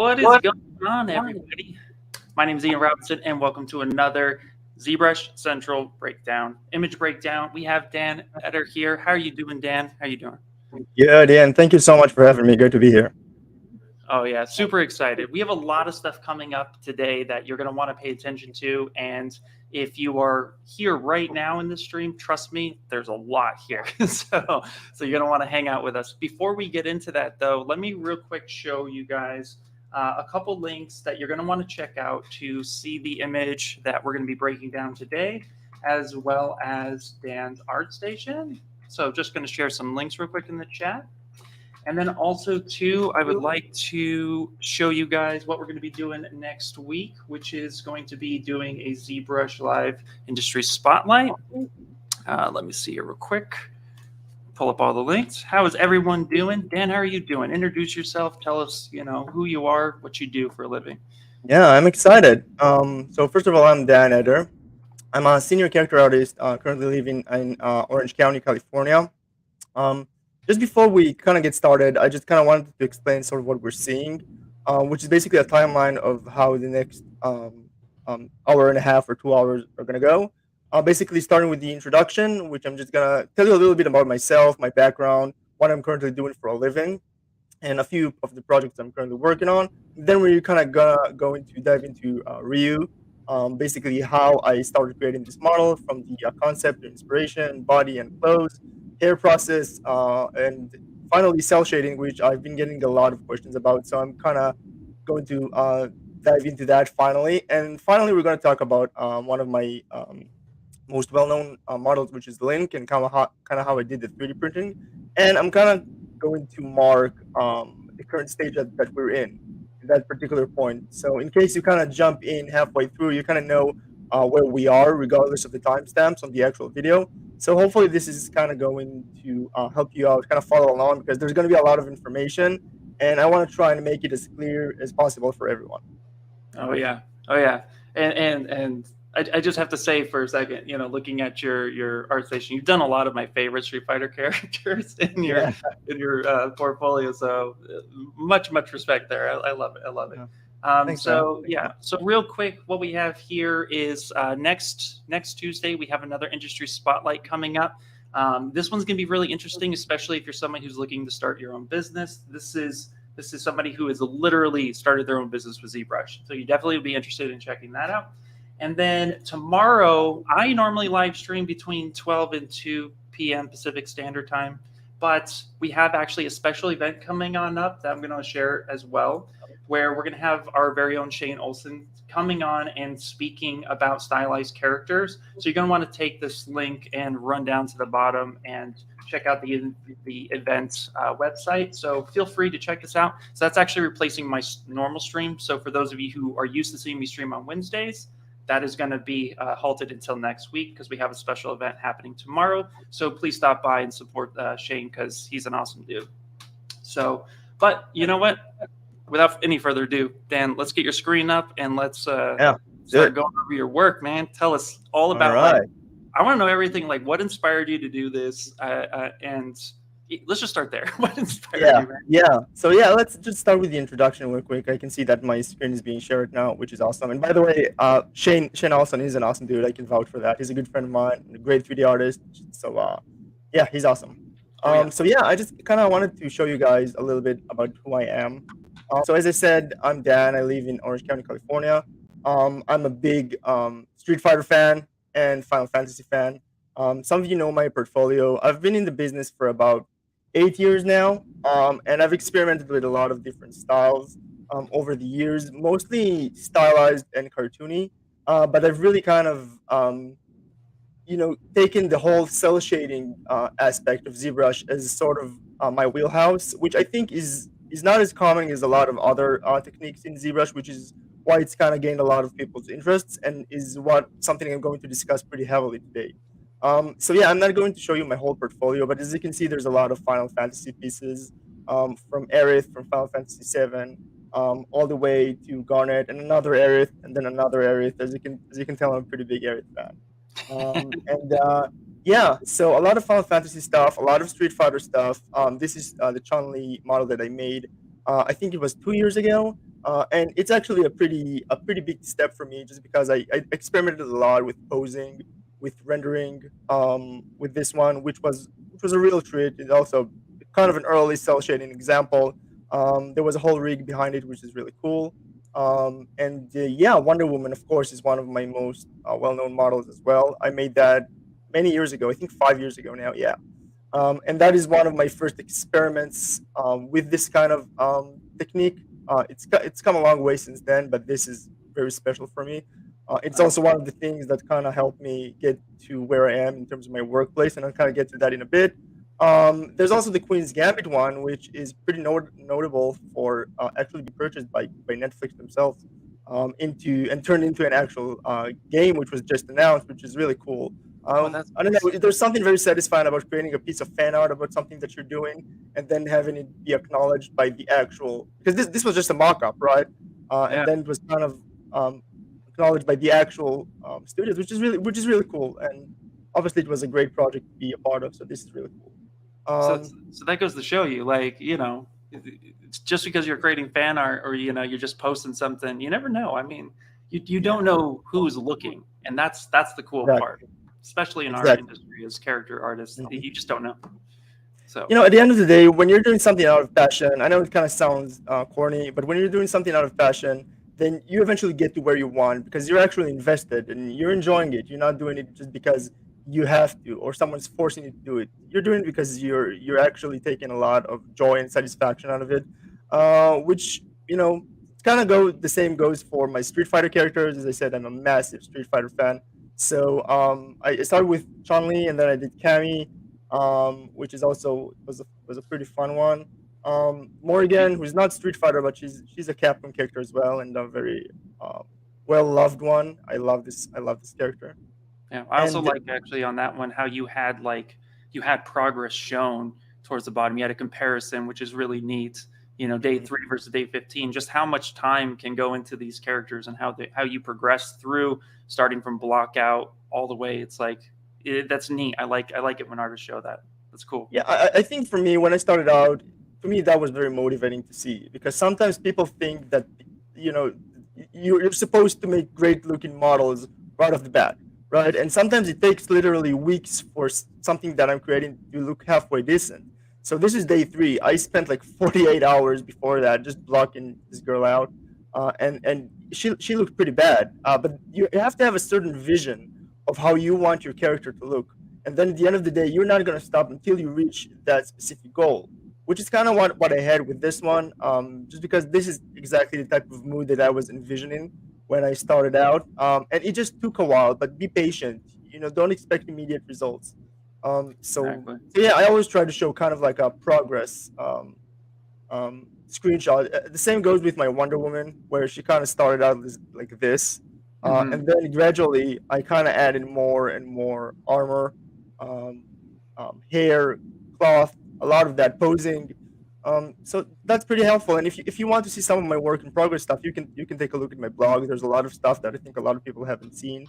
What is going on, everybody? My name is Ian Robinson, and welcome to another ZBrushCentral breakdown, image breakdown. We have Dan Eder here. How are you doing, Dan? How are you doing? Yeah, Dan, thank you so much for having me. Good to be here. Oh, yeah, super excited. We have a lot of stuff coming up today that you're going to want to pay attention to. And if you are here right now in the stream, trust me, there's a lot here. so you're going to want to hang out with us. Before we get into that, though, let me real quick show you guys a couple links that you're going to want to check out to see the image that we're going to be breaking down today, as well as Dan's art station. So just going to share some links real quick in the chat. And then also, too, I would like to show you guys what we're going to be doing next week, which is going to be doing a ZBrushLIVE Industry Spotlight. Let me see here real quick. Pull up all the links. How is everyone doing? Dan, how are you doing? Introduce yourself. Tell us, who you are, what you do for a living. Yeah, I'm excited. So first of all, I'm Dan Eder. I'm a senior character artist currently living in Orange County, California. Just before we kind of get started, I just kind of wanted to explain sort of what we're seeing, which is basically a timeline of how the next hour and a half or 2 hours are going to go. Basically starting with the introduction, which I'm just going to tell you a little bit about myself, my background, what I'm currently doing for a living, and a few of the projects I'm currently working on. Then we're kind of going to dive into Ryu, basically how I started creating this model from the concept to inspiration, body and clothes, hair process, and finally cell shading, which I've been getting a lot of questions about. So I'm kind of going to dive into that finally. And finally, we're going to talk about one of my most well-known models, which is Link, and kind of how I did the 3D printing. And I'm kind of going to mark the current stage that we're in that particular point. So in case you kind of jump in halfway through, you kind of know where we are, regardless of the timestamps on the actual video. So hopefully this is kind of going to help you out, kind of follow along, because there's going to be a lot of information, and I want to try and make it as clear as possible for everyone. Oh yeah, and I just have to say for a second, looking at your art station, you've done a lot of my favorite Street Fighter characters in your portfolio. So much respect there. I love it. I love it. Thanks, so real quick, what we have here is next Tuesday we have another industry spotlight coming up. This one's gonna be really interesting, especially if you're someone who's looking to start your own business. This is somebody who has literally started their own business with ZBrush, so you definitely would be interested in checking that out. And then tomorrow, I normally live stream between 12 and 2 p.m. Pacific Standard Time, but we have actually a special event coming on up that I'm going to share as well, where we're going to have our very own Shane Olson coming on and speaking about stylized characters. So you're going to want to take this link and run down to the bottom and check out the event website. So feel free to check this out. So that's actually replacing my normal stream. So for those of you who are used to seeing me stream on Wednesdays, that is going to be halted until next week because we have a special event happening tomorrow. So please stop by and support Shane because he's an awesome dude. So, but you know what? Without any further ado, Dan, let's get your screen up and let's start going over your work, man. Tell us all about it. I want to know everything, like what inspired you to do this, and let's just start there. What inspired you, man? Yeah. So let's just start with the introduction real quick. I can see that my screen is being shared now, which is awesome. And by the way, Shane Olson is an awesome dude. I can vouch for that. He's a good friend of mine, a great 3D artist. So he's awesome. So I just kind of wanted to show you guys a little bit about who I am. So as I said, I'm Dan. I live in Orange County, California. I'm a big Street Fighter fan and Final Fantasy fan. Some of you know my portfolio. I've been in the business for about 8 years now, and I've experimented with a lot of different styles over the years, mostly stylized and cartoony, but I've really kind of taken the whole cell shading aspect of ZBrush as sort of my wheelhouse, which I think is not as common as a lot of other techniques in ZBrush, which is why it's kind of gained a lot of people's interests and is something I'm going to discuss pretty heavily today. I'm not going to show you my whole portfolio, but as you can see, there's a lot of Final Fantasy pieces from Aerith, from Final Fantasy VII, all the way to Garnet, and another Aerith, and then another Aerith. As you can tell, I'm a pretty big Aerith fan. So a lot of Final Fantasy stuff, a lot of Street Fighter stuff. This is the Chun-Li model that I made. I think it was 2 years ago. And it's actually a pretty big step for me, just because I experimented a lot with posing, with rendering, with this one, which was a real treat. It's also kind of an early cell shading example. There was a whole rig behind it, which is really cool. And yeah, Wonder Woman, of course, is one of my most well-known models as well. I made that many years ago, I think 5 years ago now. Yeah. And that is one of my first experiments with this kind of technique. It's come a long way since then, but this is very special for me. It's also one of the things that kind of helped me get to where I am in terms of my workplace, and I'll kind of get to that in a bit. There's also the Queen's Gambit one, which is pretty notable for actually be purchased by Netflix themselves and turned into an actual game, which was just announced, which is really cool. That's I don't know. There's something very satisfying about creating a piece of fan art about something that you're doing, and then having it be acknowledged by the actual. Because this was just a mock-up, right? And then it was kind of acknowledged by the actual studios, which is really cool. And obviously, it was a great project to be a part of. So this is really cool. So that goes to show you, like, it's just because you're creating fan art, or you're just posting something, you never know. I mean, you don't know who's looking, and that's the cool part. Especially in our industry as character artists, you just don't know. So at the end of the day, when you're doing something out of passion, I know it kind of sounds corny, but when you're doing something out of passion, then you eventually get to where you want, because you're actually invested and you're enjoying it. You're not doing it just because you have to, or someone's forcing you to do it. You're doing it because you're actually taking a lot of joy and satisfaction out of it, which kind of the same goes for my Street Fighter characters. As I said, I'm a massive Street Fighter fan. So I started with Chun-Li, and then I did Cammy, which is also was a pretty fun one. Morrigan, who's not Street Fighter, but she's a Capcom character as well, and a very well loved one. I love this character. Yeah, I also like actually on that one how you had progress shown towards the bottom. You had a comparison, which is really neat. Day 3 versus day 15, just how much time can go into these characters and how you progress through, starting from block out all the way. It's like that's neat. I like it when artists show that. That's cool. Yeah, I think for me, when I started out, for me that was very motivating to see, because sometimes people think that you're supposed to make great looking models right off the bat, right? And sometimes it takes literally weeks for something that I'm creating to look halfway decent. So this is day 3. I spent like 48 hours before that just blocking this girl out, and she looked pretty bad. But you have to have a certain vision of how you want your character to look, and then at the end of the day, you're not going to stop until you reach that specific goal, which is kind of what I had with this one. Just because this is exactly the type of mood that I was envisioning when I started out, and it just took a while. But be patient. Don't expect immediate results. So yeah, I always try to show kind of like a progress screenshot. The same goes with my Wonder Woman, where she kind of started out like this, and then gradually I kind of added more and more armor, hair, cloth, a lot of that posing. So that's pretty helpful. And if you want to see some of my work in progress stuff, you can take a look at my blog. There's a lot of stuff that I think a lot of people haven't seen,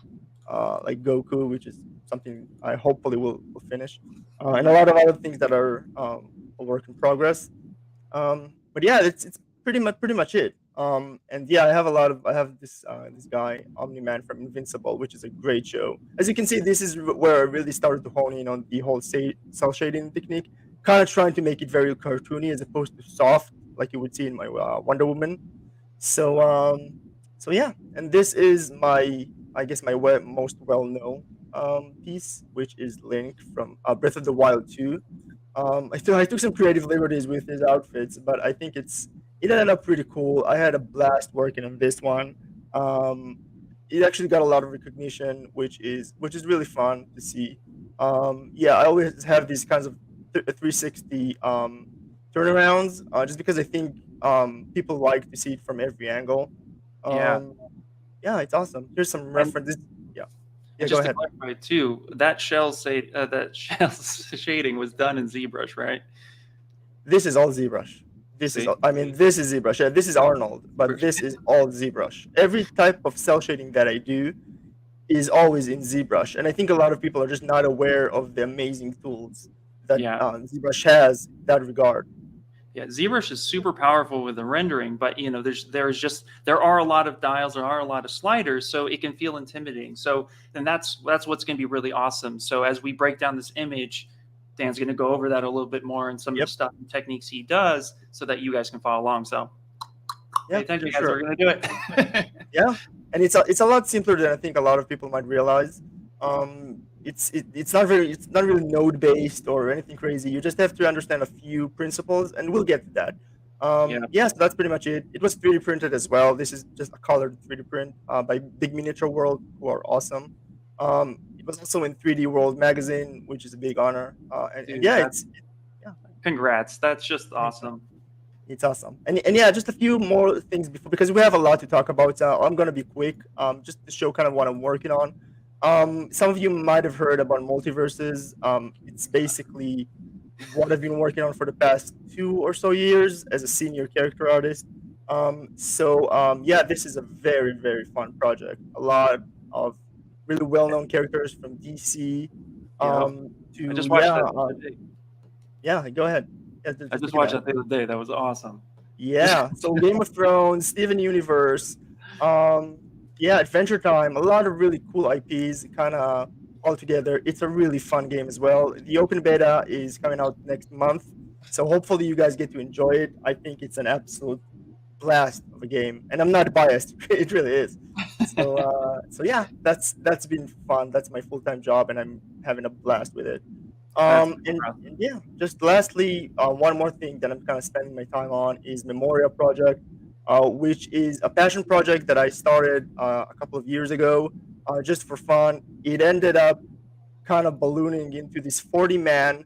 like Goku, which is something I hopefully will finish, and a lot of other things that are a work in progress. But yeah, it's pretty much it. And yeah, I have this guy Omni-Man from Invincible, which is a great show. As you can see, this is where I really started to hone in on the whole cell shading technique, kind of trying to make it very cartoony as opposed to soft, like you would see in my Wonder Woman. So yeah, and this is my most well-known piece, which is Link from Breath of the Wild 2. I took some creative liberties with his outfits, but I think it ended up pretty cool. I had a blast working on this one. It actually got a lot of recognition, which is really fun to see. Yeah, I always have these kinds of 360 turnarounds, just because I think people like to see it from every angle. Yeah, it's awesome. Here's some references. Yeah, just to clarify too, that shell shading was done in ZBrush, right? This is all ZBrush. This is ZBrush. Yeah, this is Arnold, but this is all ZBrush. Every type of cell shading that I do is always in ZBrush, and I think a lot of people are just not aware of the amazing tools that ZBrush has in that regard. Yeah, ZBrush is super powerful with the rendering, but you know, there are a lot of dials, there are a lot of sliders, so it can feel intimidating. So then that's what's going to be really awesome. So as we break down this image, Dan's going to go over that a little bit more and some of the stuff and techniques he does, so that you guys can follow along. So yeah, thank you guys. We're going to do it. Yeah, and it's a lot simpler than I think a lot of people might realize. It's not really node based or anything crazy. You just have to understand a few principles, and we'll get to that. Yeah, so that's pretty much it. It was 3D printed as well. This is just a colored 3D print by Big Miniature World, who are awesome. It was also in 3D World magazine, which is a big honor. And yeah, congrats. That's just awesome. It's awesome. And yeah, just a few more things before, because we have a lot to talk about. I'm gonna be quick, just to show kind of what I'm working on. Some of you might have heard about multiverses. It's basically what I've been working on for the past 2 or so years as a senior character artist. Yeah, this is a very, very fun project. A lot of really well-known characters from DC. I just watched that. Yeah, go ahead. Yeah, I just watched that the other day. That was awesome. Yeah, so Game of Thrones, Steven Universe, yeah, Adventure Time, a lot of really cool IPs kind of all together. It's a really fun game as well. The open beta is coming out next month, so hopefully you guys get to enjoy it. I think it's an absolute blast of a game, and I'm not biased. It really is. So yeah, that's been fun. That's my full-time job, and I'm having a blast with it. And yeah, just lastly, one more thing that I'm kind of spending my time on is Memoria project, which is a passion project that I started a couple of years ago, just for fun. It ended up kind of ballooning into this 40-man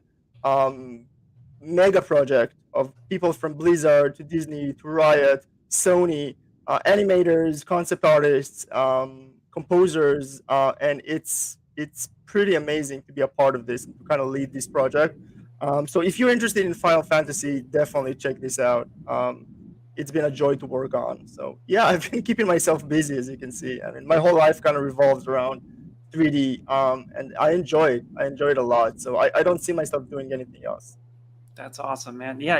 mega project of people from Blizzard to Disney to Riot, Sony, animators, concept artists, composers, and it's pretty amazing to be a part of this, to kind of lead this project. So if you're interested in Final Fantasy, definitely check this out. It's been a joy to work on. So yeah, I've been keeping myself busy, as you can see. I mean, my whole life kind of revolves around 3D, and I enjoy it. I enjoy it a lot. So I don't see myself doing anything else. That's awesome, man. Yeah,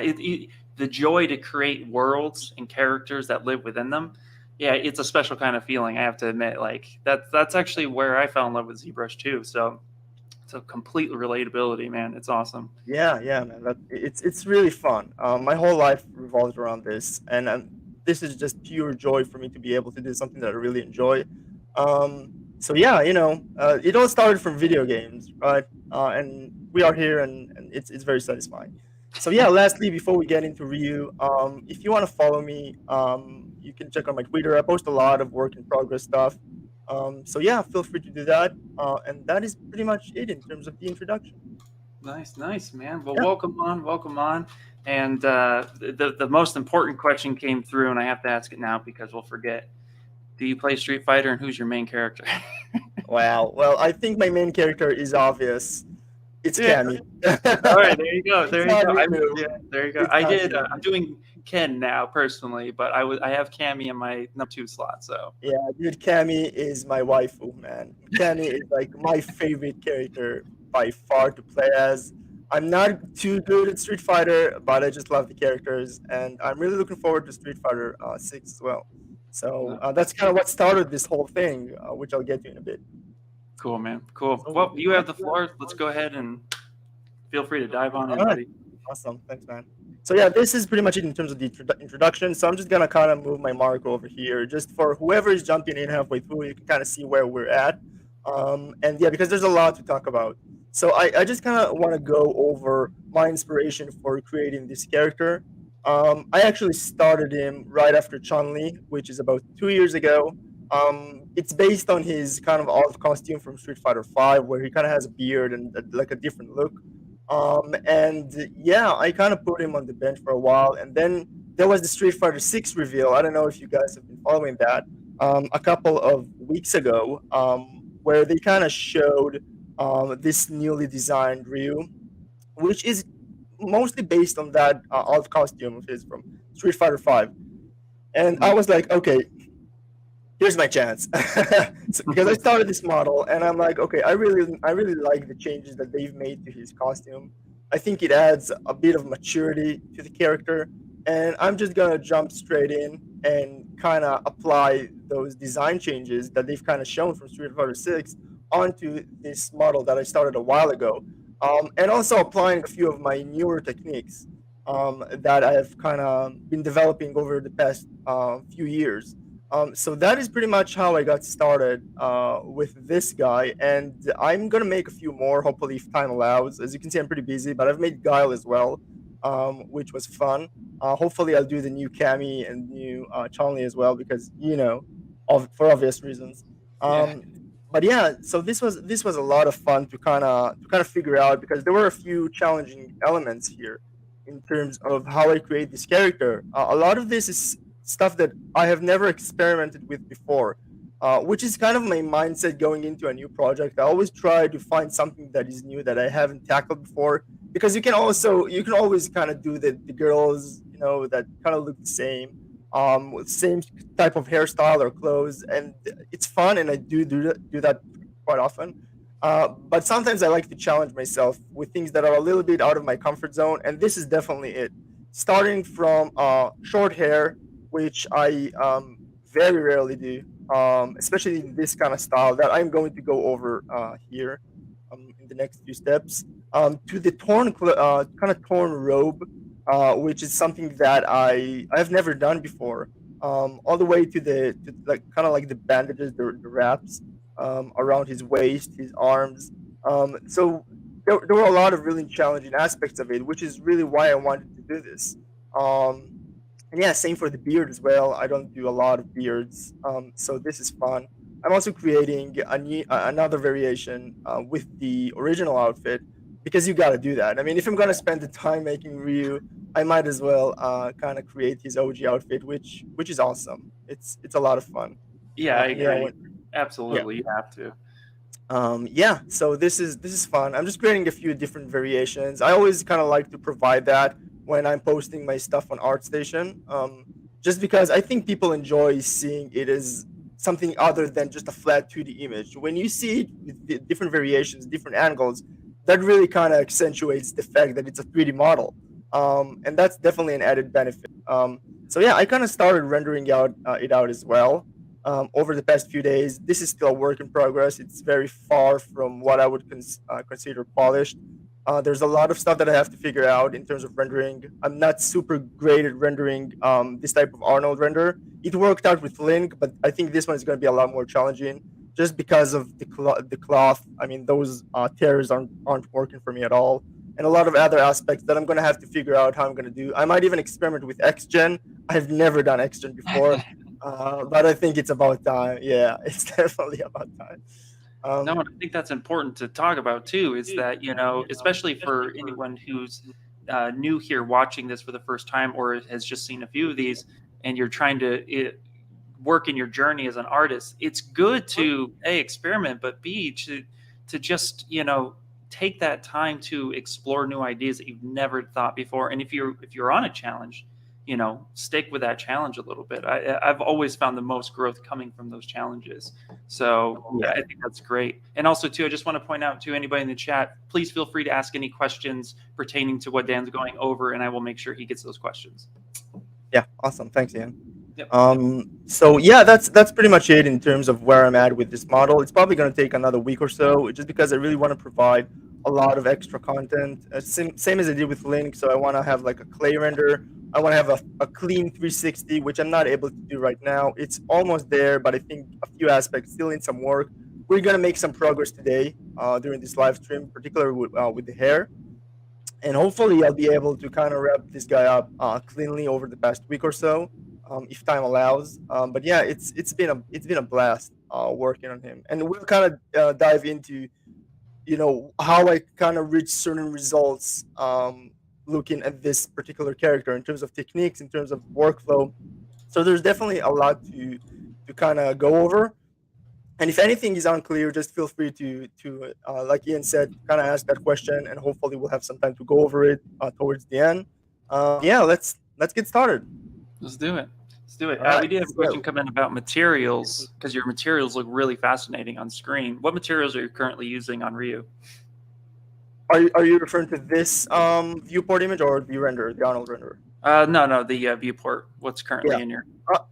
the joy to create worlds and characters that live within them. Yeah, it's a special kind of feeling, I have to admit. Like that's actually where I fell in love with ZBrush too. So it's a complete relatability, man. It's awesome. Yeah, man. It's really fun. My whole life revolves around this, and this is just pure joy for me to be able to do something that I really enjoy. So yeah, it all started from video games, right? And we are here, and it's very satisfying. So yeah, lastly, before we get into Ryu, if you want to follow me, you can check out my Twitter. I post a lot of work in progress stuff. So yeah, feel free to do that. And that is pretty much it in terms of the introduction. Nice, man. Well, welcome on. And the most important question came through, and I have to ask it now because we'll forget. Do you play Street Fighter, and who's your main character? Wow. Well, I think my main character is obvious. It's Cammy. All right, there you go. There you go. I'm doing Ken now personally, but I have Cammy in my number 2 slot. So yeah, dude, Cammy is my waifu, man. Cammy is like my favorite character by far to play as. I'm not too good at Street Fighter, but I just love the characters, and I'm really looking forward to Street Fighter 6 as well. So that's kind of what started this whole thing, which I'll get to in a bit. Cool, man. Cool. Well, you have the floor. Let's go ahead and feel free to dive on in, buddy. Awesome. Thanks, man. So yeah, this is pretty much it in terms of the introduction. So I'm just going to kind of move my marker over here just for whoever is jumping in halfway through, you can kind of see where we're at. And yeah, because there's a lot to talk about. So I just kind of want to go over my inspiration for creating this character. I actually started him right after Chun-Li, which is about 2 years ago. It's based on his kind of alt costume from Street Fighter V, where he kind of has a beard and like a different look. And yeah, I kind of put him on the bench for a while, and then there was the Street Fighter 6 reveal. I don't know if you guys have been following that a couple of weeks ago, where they kind of showed this newly designed Ryu, which is mostly based on that alt costume of his from Street Fighter V. And I was like, okay, here's my chance. Because I started this model, and I'm like, okay, I really like the changes that they've made to his costume. I think it adds a bit of maturity to the character, and I'm just gonna jump straight in and kind of apply those design changes that they've kind of shown from Street Fighter 6 onto this model that I started a while ago, and also applying a few of my newer techniques that I've kind of been developing over the past few years. So that is pretty much how I got started with this guy, and I'm gonna make a few more, hopefully, if time allows. As you can see, I'm pretty busy, but I've made Guile as well, which was fun. Hopefully, I'll do the new Cammy and new Chun-Li as well, because for obvious reasons. Yeah. But yeah, so this was a lot of fun to kind of figure out, because there were a few challenging elements here in terms of how I create this character. A lot of this is stuff that I have never experimented with before, which is kind of my mindset going into a new project. I always try to find something that is new that I haven't tackled before, because you can always kind of do the girls, that kind of look the same, with same type of hairstyle or clothes, and it's fun, and I do that quite often. But sometimes I like to challenge myself with things that are a little bit out of my comfort zone, and this is definitely it. Starting from short hair, which I very rarely do, especially in this kind of style that I'm going to go over here in the next few steps, to the kind of torn robe, which is something that I've never done before, all the way to like kind of like the bandages, the wraps around his waist, his arms. So there were a lot of really challenging aspects of it, which is really why I wanted to do this. Um, and yeah, same for the beard as well. I don't do a lot of beards, so this is fun. I'm also creating another variation with the original outfit, because you got to do that. I mean, if I'm gonna spend the time making Ryu, I might as well kind of create his OG outfit, which is awesome. It's a lot of fun. Yeah, I Yeah, agree. yeah. Absolutely, you have to. Yeah, so this is fun. I'm just creating a few different variations. I always kind of like to provide that when I'm posting my stuff on ArtStation, just because I think people enjoy seeing it as something other than just a flat 2D image. When you see it with different variations, different angles, that really kind of accentuates the fact that it's a 3D model, and that's definitely an added benefit. So yeah, I kind of started rendering it out as well over the past few days. This is still a work in progress. It's very far from what I would consider polished. There's a lot of stuff that I have to figure out in terms of rendering. I'm not super great at rendering this type of Arnold render. It worked out with Link, but I think this one is going to be a lot more challenging, just because of the cloth. I mean, those tears aren't working for me at all, and a lot of other aspects that I'm going to have to figure out how I'm going to do. I might even experiment with XGen. I've never done XGen before. But I think it's about time. Yeah, it's definitely about time. No, and I think that's important to talk about too, is that, especially for anyone who's new here watching this for the first time, or has just seen a few of these, and you're trying to work in your journey as an artist, it's good to A, experiment, but B, to just, take that time to explore new ideas that you've never thought before. And if you're on a challenge, stick with that challenge a little bit. I've always found the most growth coming from those challenges. So yeah, I think that's great. And also too, I just want to point out to anybody in the chat, please feel free to ask any questions pertaining to what Dan's going over, and I will make sure he gets those questions. Yeah, awesome. Thanks, Ian. Yep. So yeah, that's pretty much it in terms of where I'm at with this model. It's probably going to take another week or so, just because I really want to provide a lot of extra content, same as I did with Link. So I want to have like a clay render. I want to have a clean 360, which I'm not able to do right now. It's almost there, but I think a few aspects still need some work. We're going to make some progress today during this live stream, particularly with the hair. And hopefully I'll be able to kind of wrap this guy up cleanly over the past week or so, if time allows. But yeah, it's been a blast working on him, and we'll kind of dive into how I kind of reach certain results looking at this particular character in terms of techniques, in terms of workflow. So there's definitely a lot to kind of go over. And if anything is unclear, just feel free to like Ian said, kind of ask that question, and hopefully we'll have some time to go over it towards the end. Yeah, let's get started. Let's do it. We Right, did have a question come in about materials, because your materials look really fascinating on screen. What materials are you currently using on Ryu? Are you referring to this viewport image or the render, the Arnold render? No, the viewport. What's currently Yeah. in your?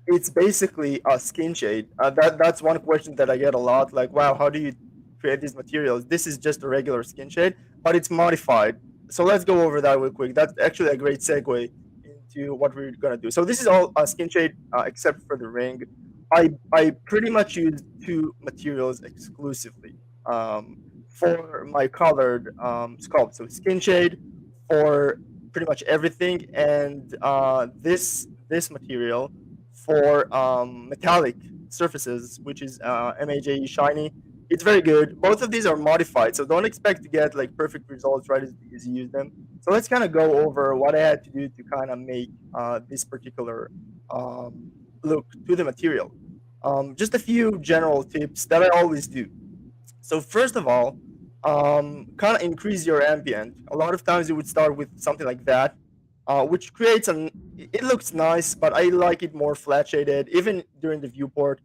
It's basically a skin shade. That's one question that I get a lot. Like, wow, how do you create these materials? This is just a regular skin shade, but it's modified. So let's go over that real quick. That's actually a great segue into what we're gonna do. So this is all a skin shade except for the ring. I pretty much use two materials exclusively for my colored sculpt. So skin shade for pretty much everything, and this material for metallic surfaces, which is MAJE shiny. It's very good. Both of these are modified, so don't expect to get like perfect results right as you use them. So let's kind of go over what I had to do to kind of make this particular look to the material. Just a few general tips that I always do. So first of all, kind of increase your ambient. A lot of times you would start with something like that, which creates it looks nice, but I like it more flat shaded, even during the viewport.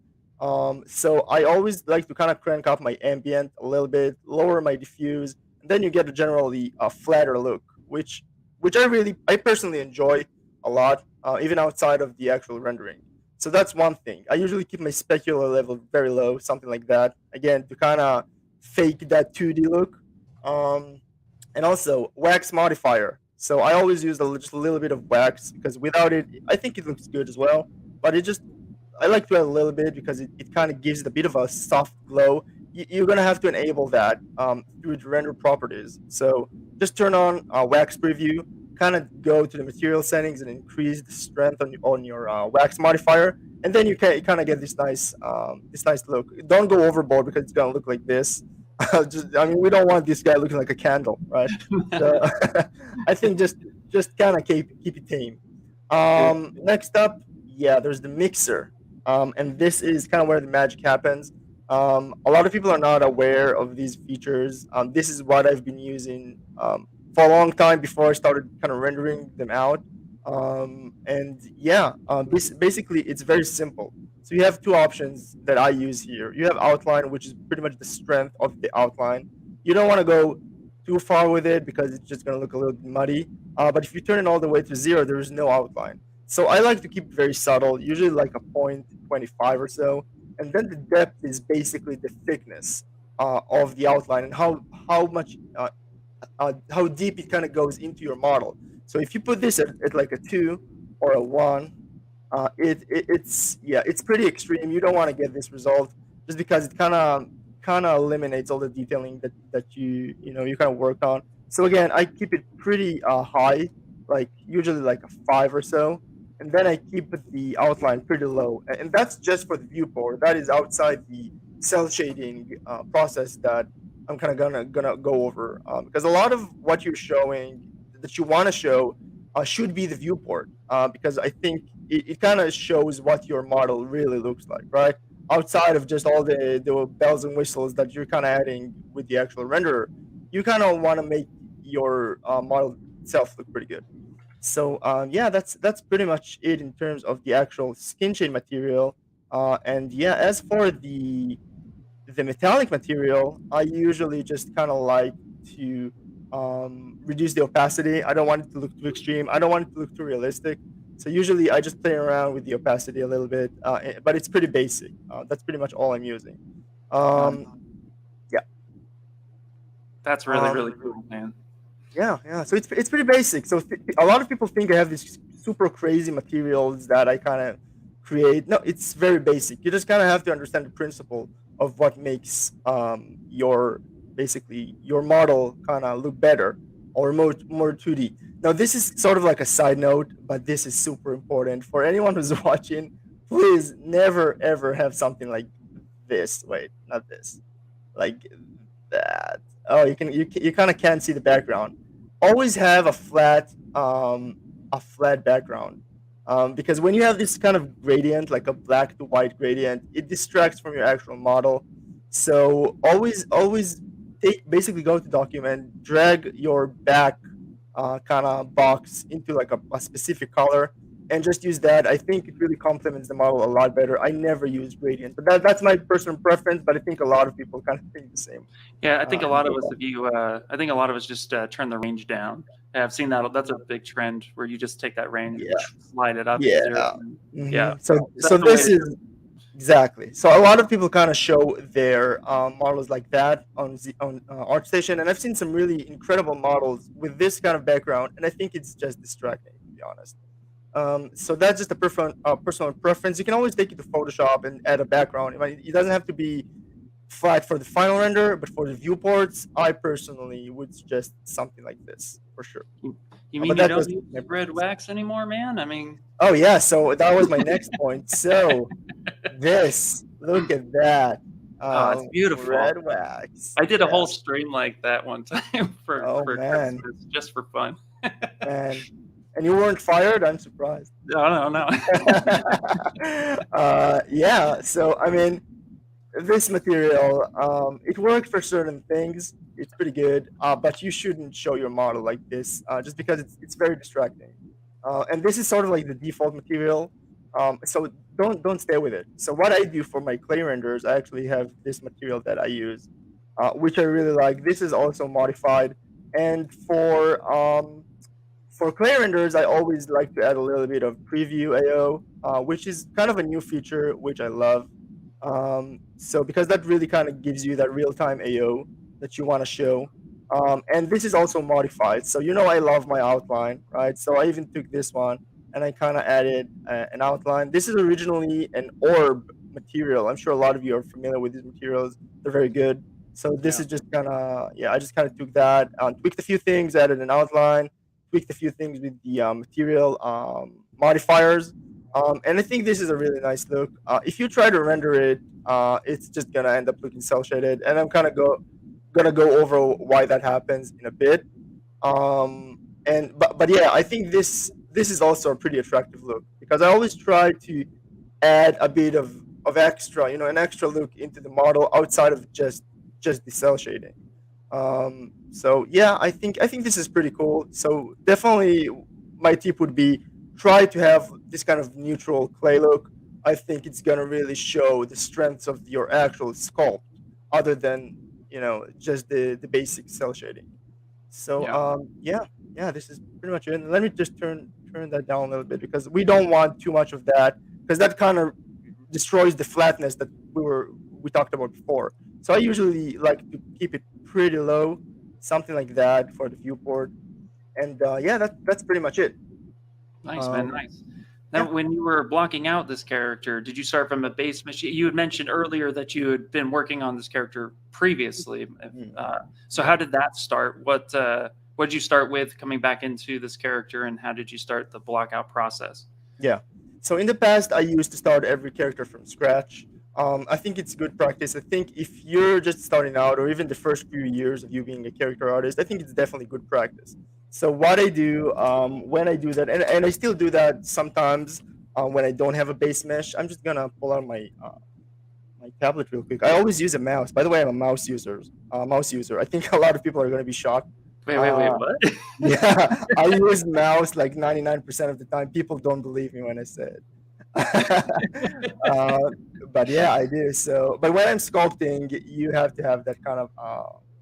So I always like to kind of crank up my ambient a little bit, lower my diffuse, and then you get a generally flatter look, which I personally enjoy a lot, even outside of the actual rendering. So that's one thing. I usually keep my specular level very low, something like that, again, to kind of fake that 2D look. Um, and also wax modifier. So I always use just a little bit of wax because without it, I think it looks good as well. But I like to add a little bit because it kind of gives it a bit of a soft glow. You're gonna have to enable that through the render properties. So just turn on wax preview, kind of go to the material settings and increase the strength on your wax modifier, and then you kind of get this nice look. Don't go overboard because it's gonna look like this. I mean, we don't want this guy looking like a candle, right? So I think just kind of keep it tame. Next up, yeah, there's the mixer, and this is kind of where the magic happens. A lot of people are not aware of these features. This is what I've been using for a long time before I started kind of rendering them out. And yeah, basically it's very simple. So you have two options that I use here. You have outline, which is pretty much the strength of the outline. You don't want to go too far with it because it's just going to look a little bit muddy. But if you turn it all the way to 0, there is no outline. So I like to keep it very subtle, usually like a 0.25 or so. And then the depth is basically the thickness of the outline and how much how deep it kind of goes into your model. So if you put this at like a 2 or a 1, it's pretty extreme. You don't want to get this result just because it kind of eliminates all the detailing that you kind of worked on. So again, I keep it pretty high, like usually like a 5 or so, and then I keep the outline pretty low. And that's just for the viewport. That is outside the cell shading process that I'm kind of gonna go over, because a lot of what you're showing that you want to show should be the viewport, because I think it kind of shows what your model really looks like, right? Outside of just all the bells and whistles that you're kind of adding with the actual renderer, you kind of want to make your model itself look pretty good. So yeah, that's pretty much it in terms of the actual skin shade material. And yeah, as for the metallic material, I usually just kind of like to reduce the opacity. I don't want it to look too extreme. I don't want it to look too realistic. So usually I just play around with the opacity a little bit, but it's pretty basic. That's pretty much all I'm using. Yeah. That's really cool, man. Yeah. So it's pretty basic. So a lot of people think I have these super crazy materials that I kind of create. No, it's very basic. You just kind of have to understand the principle of what makes your model kind of look better or more 2D. Now this is sort of like a side note, but this is super important for anyone who's watching. Please never ever have something like this. Wait, not this, like that. Oh, you kind of can't see the background. Always have a flat background, because when you have this kind of gradient, like a black to white gradient, it distracts from your actual model. So always basically go to document, drag your back kind of box into like a specific color, and just use that. I think it really complements the model a lot better. I never use gradient, but that's my personal preference. But I think a lot of people kind of think the same. Yeah, I think a lot of us, I think a lot of us just turn the range down. I've seen that. That's a big trend where you just take that range, slide it up. Yeah. To zero. Yeah. So this is exactly. So a lot of people kind of show their models like that on ArtStation, and I've seen some really incredible models with this kind of background, and I think it's just distracting, to be honest. So that's just a personal preference. You can always take it to Photoshop and add a background. It doesn't have to be flat for the final render, but for the viewports, I personally would suggest something like this for sure. You mean you don't use red wax anymore, man? I mean. Oh yeah, so that was my next point. So this, look at that. Oh, it's beautiful. Red wax. I did a whole stream like that one time for man. Christmas, just for fun. Man. And you weren't fired? I'm surprised. No. Yeah, so I mean, this material, it works for certain things. It's pretty good, but you shouldn't show your model like this, just because it's very distracting. And this is sort of like the default material, so don't stay with it. So what I do for my clay renders, I actually have this material that I use, which I really like. This is also modified, and for clay renders, I always like to add a little bit of preview AO, which is kind of a new feature, which I love. So because that really kind of gives you that real-time AO that you want to show. And this is also modified. So I love my outline, right? So I even took this one and I kind of added an outline. This is originally an orb material. I'm sure a lot of you are familiar with these materials. They're very good. So this is just kind of, I just kind of took that, tweaked a few things, added an outline, tweaked a few things with the material modifiers. And I think this is a really nice look. If you try to render it, it's just going to end up looking cel-shaded. And I'm kind of gonna go over why that happens in a bit. But yeah, I think this is also a pretty attractive look, because I always try to add a bit of extra, an extra look into the model outside of just the cel shading. So yeah, I think this is pretty cool. So definitely my tip would be try to have this kind of neutral clay look. I think it's gonna really show the strengths of your actual sculpt, other than just the basic cel shading. So yeah, this is pretty much it. And let me just turn that down a little bit, because we don't want too much of that, because that kind of destroys the flatness that we talked about before. So I usually like to keep it pretty low, something like that for the viewport. And yeah, that's pretty much it. Nice, man, nice. Now, when you were blocking out this character, did you start from a base machine? You had mentioned earlier that you had been working on this character previously. So how did that start? What did you start with coming back into this character, and how did you start the block out process? Yeah. So in the past, I used to start every character from scratch. I think it's good practice. I think if you're just starting out, or even the first few years of you being a character artist, I think it's definitely good practice. So what I do when I do that, and I still do that sometimes when I don't have a base mesh, I'm just gonna pull out my my tablet real quick. I always use a mouse. By the way, I'm a mouse user. I think a lot of people are gonna be shocked. Wait, what? Yeah, I use mouse like 99% of the time. People don't believe me when I say it. But yeah, I do. So, but when I'm sculpting, you have to have that kind of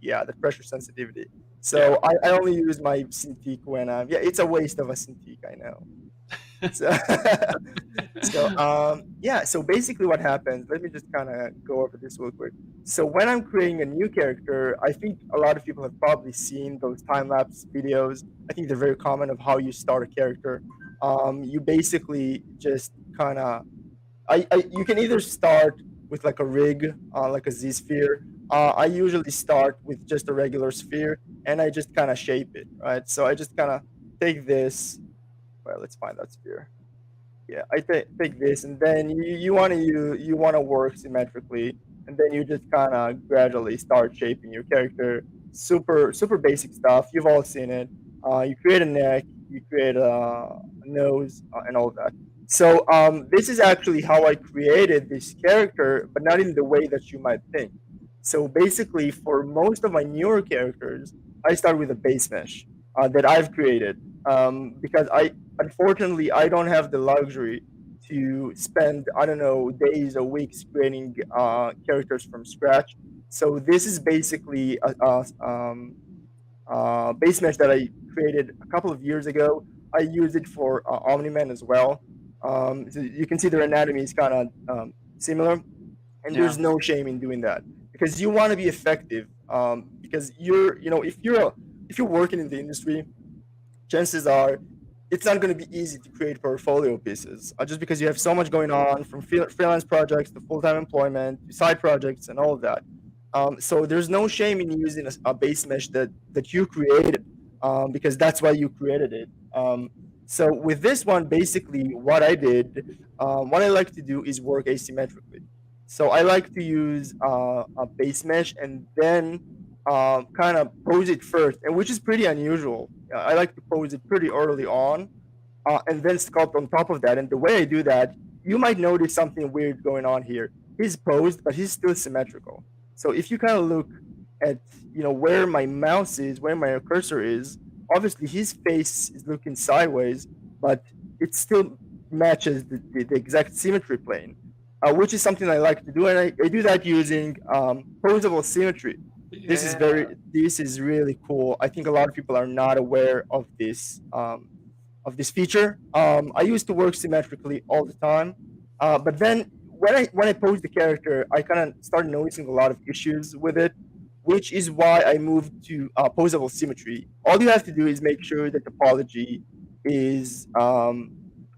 the pressure sensitivity. So I only use my Cintiq when I'm it's a waste of a Cintiq, I know. So basically what happens, let me just kind of go over this real quick. So when I'm creating a new character, I think a lot of people have probably seen those time-lapse videos. I think they're very common, of how you start a character. You basically just kind of, you can either start with like a rig, like a Z-sphere. I usually start with just a regular sphere, and I just kind of shape it, right? So I just kind of take this. Well, let's find that sphere. Yeah, I take this, and then you want to work symmetrically, and then you just kind of gradually start shaping your character. Super basic stuff. You've all seen it. You create a neck, you create a nose, and all that. So this is actually how I created this character, but not in the way that you might think. So basically, for most of my newer characters, I start with a base mesh that I've created. because unfortunately I don't have the luxury to spend, I don't know, days or weeks creating characters from scratch. So this is basically a base mesh that I created a couple of years ago. I use it for Omni-Man as well. So you can see their anatomy is kind of similar, and there's no shame in doing that because you want to be effective. Because if you're working in the industry, chances are it's not going to be easy to create portfolio pieces just because you have so much going on, from freelance projects to full-time employment to side projects and all of that. So there's no shame in using a base mesh that you created, because that's why you created it. So with this one, basically what I did, what I like to do is work asymmetrically. So I like to use a base mesh and then kind of pose it first, and which is pretty unusual. I like to pose it pretty early on, and then sculpt on top of that. And the way I do that, you might notice something weird going on here. He's posed, but he's still symmetrical. So if you kind of look at where my mouse is, where my cursor is, obviously his face is looking sideways, but it still matches the exact symmetry plane, which is something I like to do, and I do that using posable symmetry. This is really cool. I think a lot of people are not aware of this feature. I used to work symmetrically all the time, but then when I pose the character, I kind of started noticing a lot of issues with it, which is why I moved to posable symmetry. All you have to do is make sure that the topology is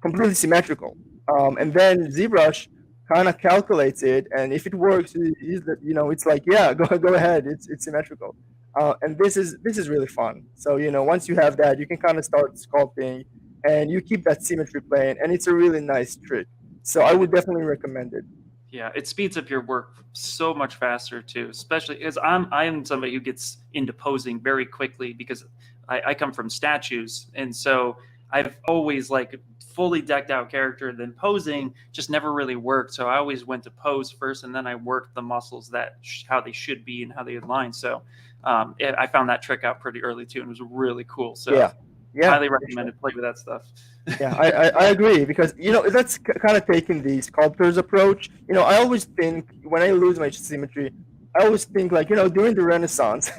completely symmetrical, and then ZBrush kind of calculates it, and if it works, it's like, yeah, go ahead, it's symmetrical, and this is really fun. So once you have that, you can kind of start sculpting, and you keep that symmetry plane, and it's a really nice trick. So I would definitely recommend it. Yeah, it speeds up your work so much faster too, especially because I am somebody who gets into posing very quickly because I come from statues, and so I've always fully decked out character, then posing just never really worked. So I always went to pose first, and then I worked the muscles how they should be and how they align. So I found that trick out pretty early too, and it was really cool. So yeah, highly recommended. Play with that stuff. Yeah, I agree, because that's kind of taking the sculptor's approach. I always think when I lose my symmetry, I always think during the Renaissance,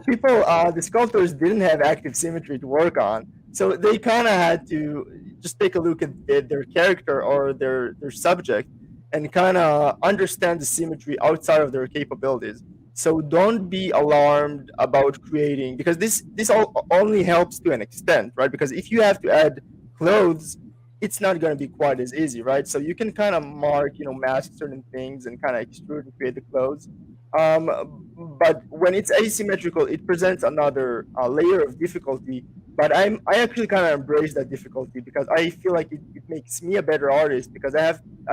people, the sculptors didn't have active symmetry to work on, so they kind of had to just take a look at their character or their subject and kind of understand the symmetry outside of their capabilities. So don't be alarmed about creating, because this only helps to an extent, right? Because if you have to add clothes, it's not going to be quite as easy, right? So you can kind of mark, mask certain things and kind of extrude and create the clothes. But when it's asymmetrical, it presents another layer of difficulty. But I actually kind of embrace that difficulty because I feel like it makes me a better artist, because I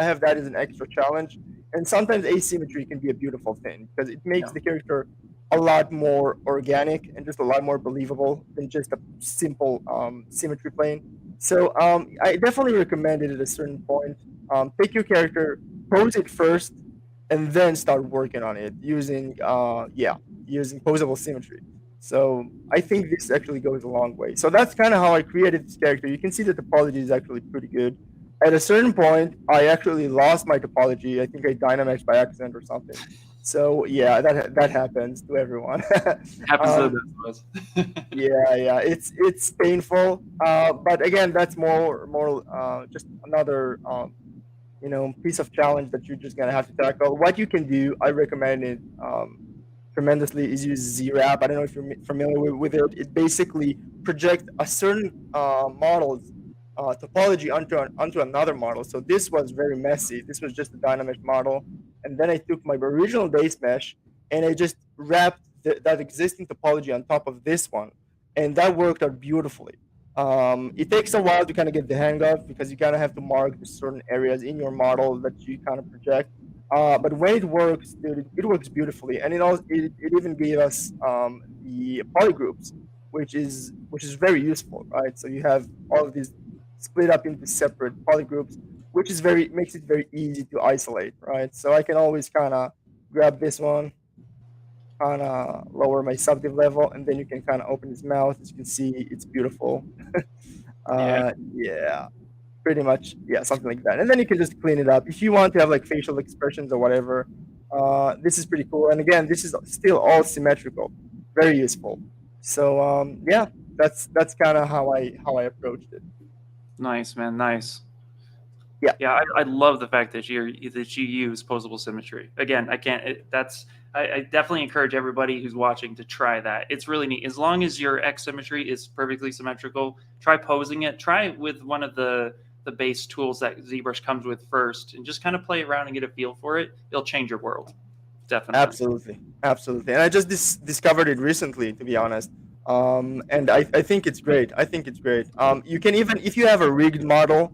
have that as an extra challenge. And sometimes asymmetry can be a beautiful thing because it makes the character a lot more organic and just a lot more believable than just a simple symmetry plane. So I definitely recommend it at a certain point. Take your character, pose it first, and then start working on it using posable symmetry. So I think this actually goes a long way. So that's kind of how I created this character. You can see the topology is actually pretty good. At a certain point, I actually lost my topology. I think I Dynamaxed by accident or something. So yeah, that happens to everyone. Happens to those. Yeah, it's painful. But again, that's more just another piece of challenge that you're just gonna have to tackle. What you can do, I recommend it tremendously, is use ZWrap. I don't know if you're familiar with it. It basically projects a certain model's topology onto another model. So this was very messy. This was just a dynamic model, and then I took my original base mesh and I just wrapped that existing topology on top of this one, and that worked out beautifully. It takes a while to kind of get the hang of, because you kind of have to mark the certain areas in your model that you kind of project. But when it works, dude, it works beautifully, and it even gave us the polygroups, which is very useful, right? So you have all of these split up into separate polygroups, which makes it very easy to isolate, right? So I can always kind of grab this one, kind of lower my subdiv level, and then you can kind of open his mouth. As you can see, it's beautiful. Yeah. Yeah, pretty much, yeah, something like that. And then you can just clean it up if you want to have like facial expressions or whatever. This is pretty cool. And again, this is still all symmetrical, very useful. So yeah, that's kind of how I approached it. Nice, man. Nice. Yeah. Yeah, I love the fact that you use posable symmetry. Again, I can't. I definitely encourage everybody who's watching to try that. It's really neat. As long as your X symmetry is perfectly symmetrical, try posing it. Try it with one of the base tools that ZBrush comes with first, and just kind of play around and get a feel for it. It'll change your world. Definitely. Absolutely, absolutely. And I just discovered it recently, to be honest. And I think it's great. I think it's great. You can even, if you have a rigged model,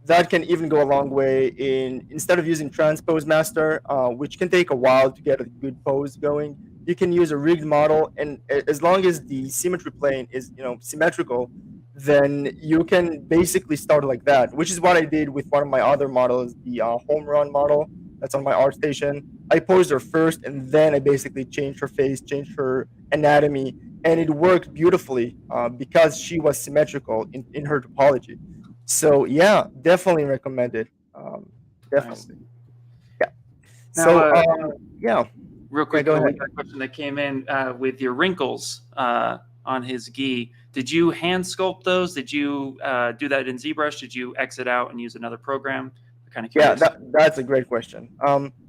that can even go a long way in, instead of using transpose master, which can take a while to get a good pose going, you can use a rigged model, and as long as the symmetry plane is symmetrical, then you can basically start like that, which is what I did with one of my other models, the home run model that's on my art station. I posed her first, and then I basically changed her face, changed her anatomy, and it worked beautifully because she was symmetrical in her topology. So yeah, definitely recommend it. Definitely. Yeah. Now, So yeah. Real quick, go ahead. we got a question that came in with your wrinkles on his gi. Did you hand sculpt those? Did you do that in ZBrush? Did you exit out and use another program? I'm kind of curious. Yeah, that's a great question.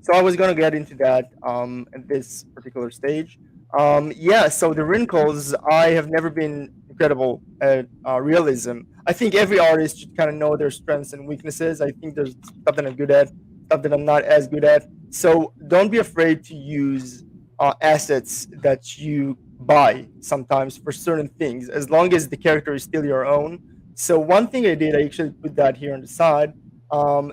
So I was going to get into that at this particular stage. Yeah, so the wrinkles, I have never been incredible at realism. I think every artist should kind of know their strengths and weaknesses. I think there's stuff that I'm good at, stuff that I'm not as good at. So don't be afraid to use assets that you buy sometimes for certain things, as long as the character is still your own. So one thing I did, I actually put that here on the side.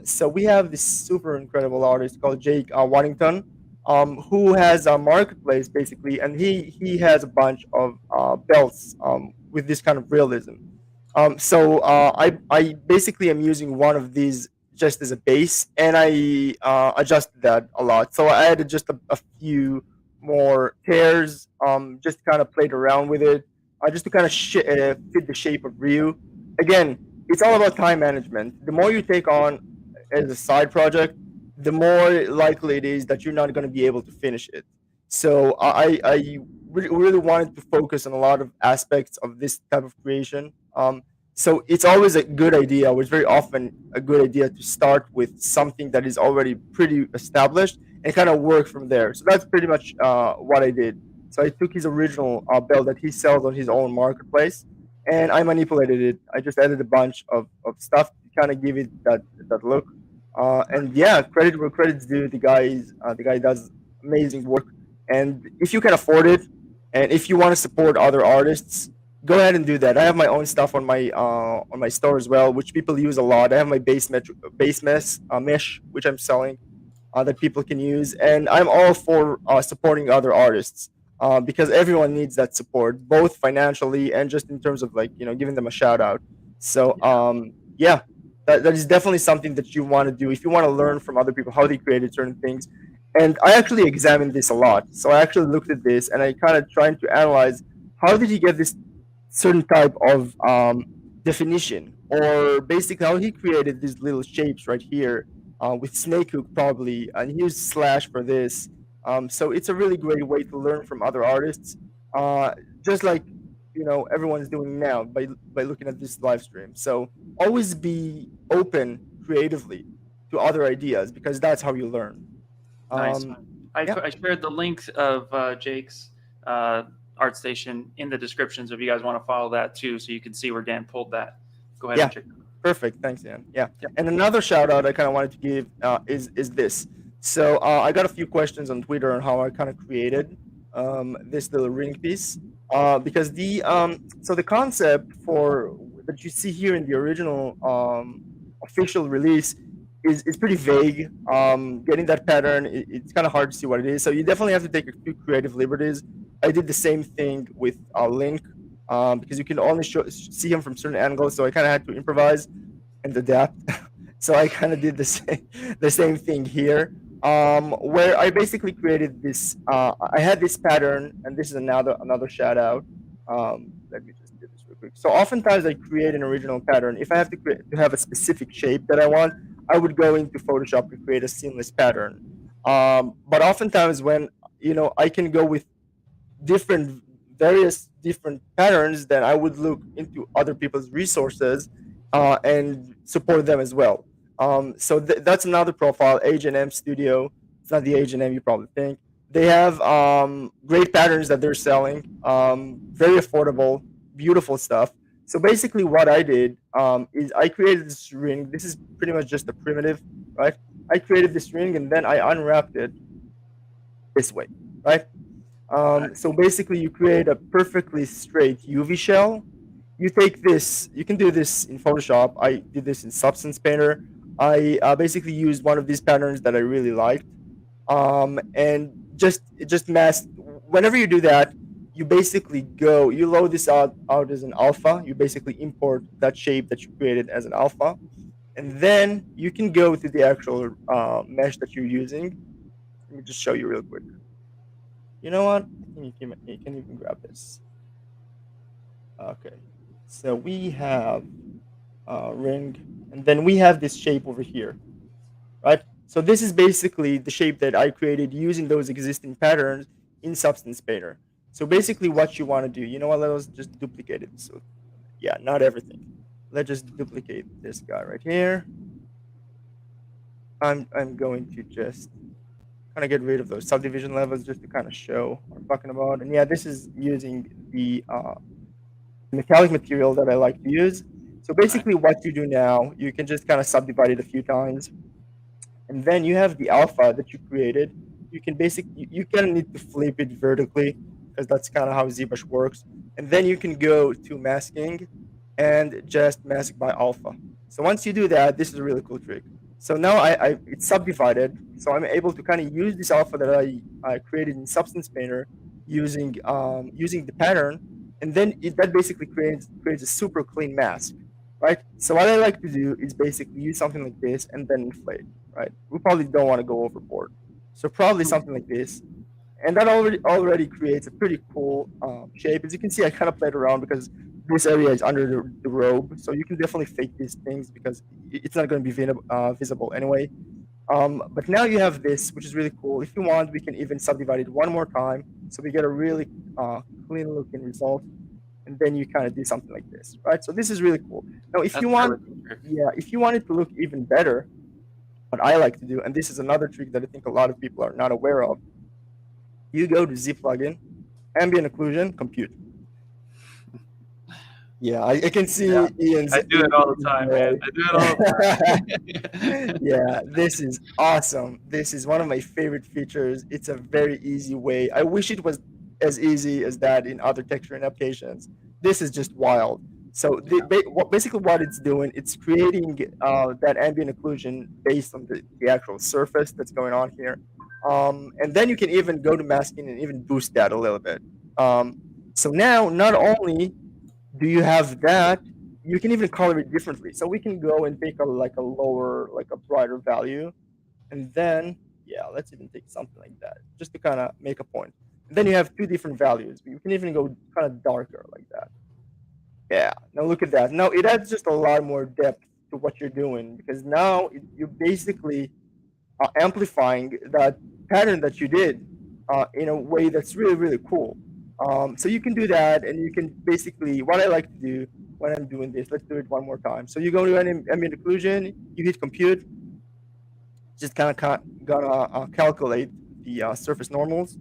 So we have this super incredible artist called Jake Waddington, who has a marketplace basically, and he has a bunch of belts with this kind of realism. So I basically am using one of these just as a base, and I adjusted that a lot. So I added just a few more tears, just kind of played around with it, just to kind of fit the shape of Ryu. Again, it's all about time management. The more you take on as a side project, the more likely it is that you're not going to be able to finish it. So I really wanted to focus on a lot of aspects of this type of creation. So it's always a good idea, or it's very often a good idea, to start with something that is already pretty established and kind of work from there. So that's pretty much what I did. So I took his original belt that he sells on his own marketplace, and I manipulated it. I just added a bunch of stuff to kind of give it that look. And yeah, credit where credit's due. The guy does amazing work. And if you can afford it, and if you want to support other artists, go ahead and do that. I have my own stuff on my store as well, which people use a lot. I have my base mesh, which I'm selling, that people can use, and I'm all for supporting other artists because everyone needs that support, both financially and just in terms of giving them a shout out. So yeah, that is definitely something that you want to do if you want to learn from other people how they created certain things. And I actually examined this a lot. So I actually looked at this and I kind of tried to analyze how did he get this certain type of definition, or basically how he created these little shapes right here with snake hook probably, and he used slash for this. So it's a really great way to learn from other artists, just like everyone's doing now by looking at this live stream. So always be open creatively to other ideas, because that's how you learn. Nice. I shared the link of Jake's art station in the description, so if you guys want to follow that too, so you can see where Dan pulled that. Go ahead and check it out. Perfect. Thanks, Dan. Yeah. And another shout out I kind of wanted to give is this. So I got a few questions on Twitter on how I kind of created this little ring piece, because the concept for that you see here in the original official release is pretty vague. Getting that pattern, it's kind of hard to see what it is. So you definitely have to take a few creative liberties. I did the same thing with Link, because you can only see him from certain angles. So I kind of had to improvise and adapt. So I kind of did the same thing here. where I basically created this. I had this pattern, and this is another shout out. Let me just do this real quick. So oftentimes I create an original pattern. If I have to have a specific shape that I want, I would go into Photoshop to create a seamless pattern. But oftentimes when I can go with various different patterns, then I would look into other people's resources and support them as well. So that's another profile, H&M Studio. It's not the H&M you probably think. They have great patterns that they're selling, very affordable, beautiful stuff. So basically what I did is I created this ring. This is pretty much just a primitive, right? I created this ring and then I unwrapped it this way, right? So basically you create a perfectly straight UV shell. You take this, you can do this in Photoshop. I did this in Substance Painter. I basically used one of these patterns that I really liked. And just mask. Whenever you do that, you basically you load this out as an alpha. You basically import that shape that you created as an alpha. And then you can go to the actual mesh that you're using. Let me just show you real quick. You know what? You can even grab this. Okay. So we have ring, and then we have this shape over here, right? So this is basically the shape that I created using those existing patterns in Substance Painter. So basically what you want to do, you know what, let's just duplicate it. So yeah, not everything. Let's just duplicate this guy right here. I'm going to just kind of get rid of those subdivision levels just to kind of show what I'm talking about. And yeah, this is using the metallic material that I like to use. So basically what you do now, you can just kind of subdivide it a few times. And then you have the alpha that you created. You can you kind of need to flip it vertically because that's kind of how ZBrush works. And then you can go to masking and just mask by alpha. So once you do that, this is a really cool trick. So now it's subdivided. So I'm able to kind of use this alpha that I created in Substance Painter using the pattern. And then that basically creates a super clean mask, right? So what I like to do is basically use something like this and then inflate, right? We probably don't want to go overboard. So probably something like this. And that already creates a pretty cool shape. As you can see, I kind of played around because this area is under the robe. So you can definitely fake these things because it's not going to be visible anyway. But now you have this, which is really cool. If you want, we can even subdivide it one more time. So we get a really clean looking result. And then you kind of do something like this, right? So this is really cool. Now, if you want it to look even better, what I like to do, and this is another trick that I think a lot of people are not aware of, you go to Z plugin, ambient occlusion, compute. Yeah, I can see Ian's. I do it all the time, man. I do it all the time. Yeah, this is awesome. This is one of my favorite features. It's a very easy way. I wish it was as easy as that in other texturing applications. This is just wild. So basically what it's doing, it's creating that ambient occlusion based on the actual surface that's going on here. And then you can even go to masking and even boost that a little bit. So now, not only do you have that, you can even color it differently. So we can go and take a lower, like a brighter value. And then, yeah, let's even take something like that, just to kind of make a point. And then you have two different values. You can even go kind of darker like that. Yeah, now look at that. Now it adds just a lot more depth to what you're doing because now you're basically amplifying that pattern that you did in a way that's really, really cool. So you can do that, and you can basically, what I like to do when I'm doing this, let's do it one more time. So you go to ambient occlusion, you hit compute, just kind of gonna calculate the surface normals.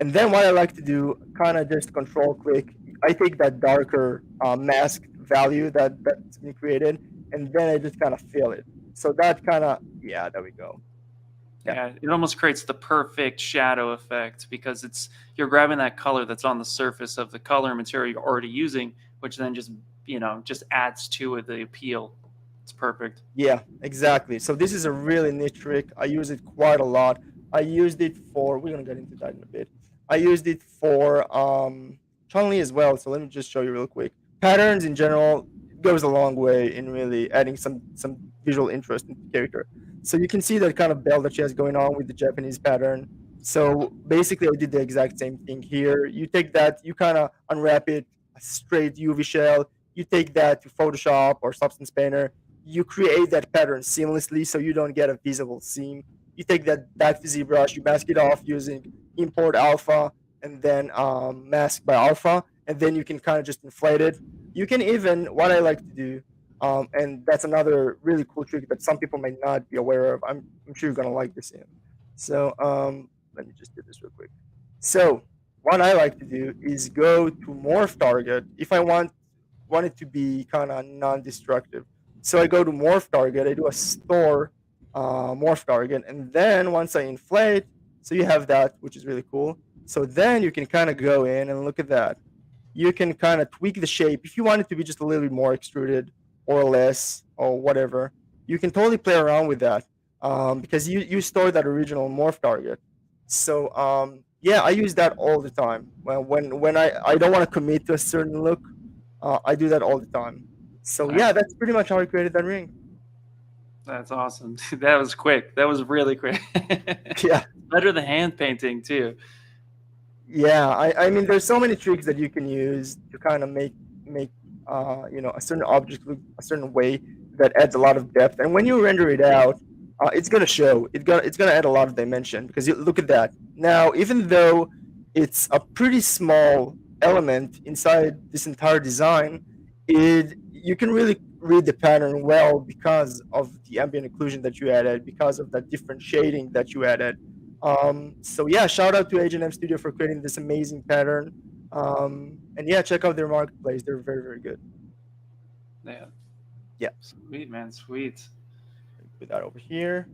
And then what I like to do, kind of just control click, I take that darker mask value that's been created, and then I just kind of fill it. So that kind of, yeah, there we go. Yeah, it almost creates the perfect shadow effect because you're grabbing that color that's on the surface of the color material you're already using, which then just adds to it the appeal. It's perfect. Yeah, exactly. So this is a really neat trick. I use it quite a lot. I used it for, we're gonna get into that in a bit. I used it for Chun-Li as well. So let me just show you real quick. Patterns in general goes a long way in really adding some visual interest in the character. So you can see that kind of bell that she has going on with the Japanese pattern. So basically I did the exact same thing here. You take that, you kind of unwrap it, a straight UV shell, you take that to Photoshop or Substance Painter, you create that pattern seamlessly so you don't get a visible seam. You take that back to ZBrush, you mask it off using import alpha and then mask by alpha, and then you can kind of just inflate it. You can even, what I like to do, and that's another really cool trick that some people might not be aware of. I'm sure you're gonna like this, Ian. So let me just do this real quick. So what I like to do is go to morph target if I want it to be kind of non-destructive. So I go to morph target, I do a store morph target, and then once I inflate, so you have that, which is really cool. So then you can kind of go in and look at that. You can kind of tweak the shape if you want it to be just a little bit more extruded or less or whatever. You can totally play around with that because you store that original morph target. So yeah, I use that all the time. When I don't want to commit to a certain look, I do that all the time. So yeah, that's pretty much how I created that ring. That's awesome. That was quick. That was really quick. Yeah. Better than hand painting too. Yeah, I mean, there's so many tricks that you can use to kind of make a certain object look a certain way that adds a lot of depth. And when you render it out, it's gonna show. It's gonna add a lot of dimension because you look at that. Now, even though it's a pretty small element inside this entire design, you can really read the pattern well because of the ambient occlusion that you added, because of that different shading that you added. So yeah, shout out to H&M Studio for creating this amazing pattern. And yeah, check out their marketplace. They're very, very good. Yeah. Yeah. Sweet, man. Sweet. Put that over here.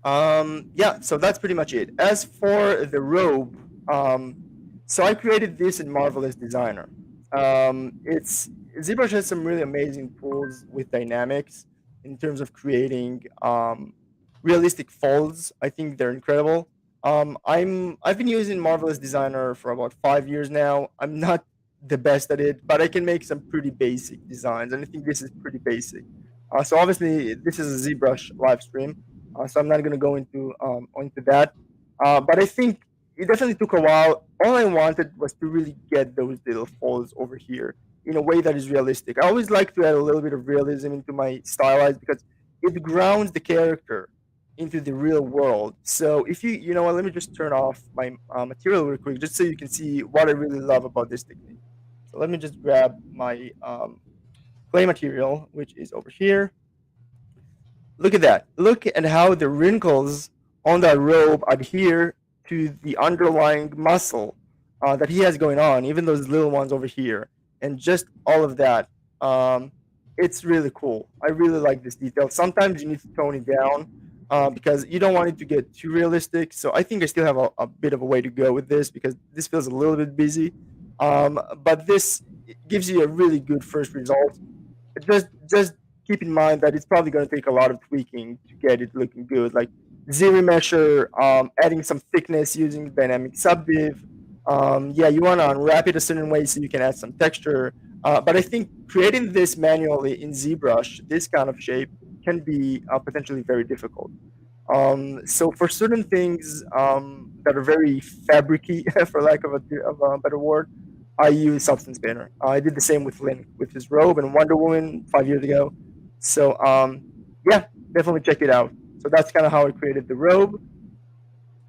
Yeah, so that's pretty much it. As for the robe, so I created this in Marvelous Designer. ZBrush has some really amazing tools with dynamics in terms of creating realistic folds. I think they're incredible. I've been using Marvelous Designer for about 5 years now. I'm not the best at it, but I can make some pretty basic designs, and I think this is pretty basic. So obviously this is a ZBrush live stream, so I'm not going to go into that. But I think it definitely took a while. All I wanted was to really get those little folds over here in a way that is realistic. I always like to add a little bit of realism into my stylized because it grounds the character into the real world. So if you know what, let me just turn off my material real quick just so you can see what I really love about this technique. So let me just grab my clay material, which is over here. Look at that. Look at how the wrinkles on that robe adhere to the underlying muscle that he has going on, even those little ones over here, and just all of that. It's really cool. I really like this detail. Sometimes you need to tone it down because you don't want it to get too realistic. So I think I still have a bit of a way to go with this because this feels a little bit busy. But this gives you a really good first result. Just keep in mind that it's probably going to take a lot of tweaking to get it looking good. Like Z-remesher, adding some thickness using dynamic subdiv. Yeah, you want to unwrap it a certain way so you can add some texture. But I think creating this manually in ZBrush, this kind of shape, can be potentially very difficult. So for certain things that are very fabricy, for lack of a better word, I use Substance Painter. I did the same with Link, with his robe and Wonder Woman 5 years ago. So yeah, definitely check it out. So that's kind of how I created the robe.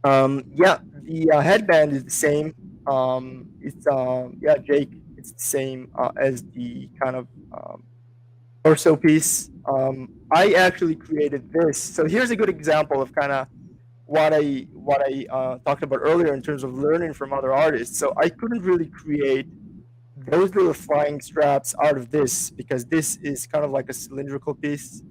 Yeah, the headband is the same. Yeah, Jake, it's the same as the kind of torso piece. I actually created this. So here's a good example of kind of what I talked about earlier in terms of learning from other artists. So I couldn't really create those little flying straps out of this because this is kind of like a cylindrical piece.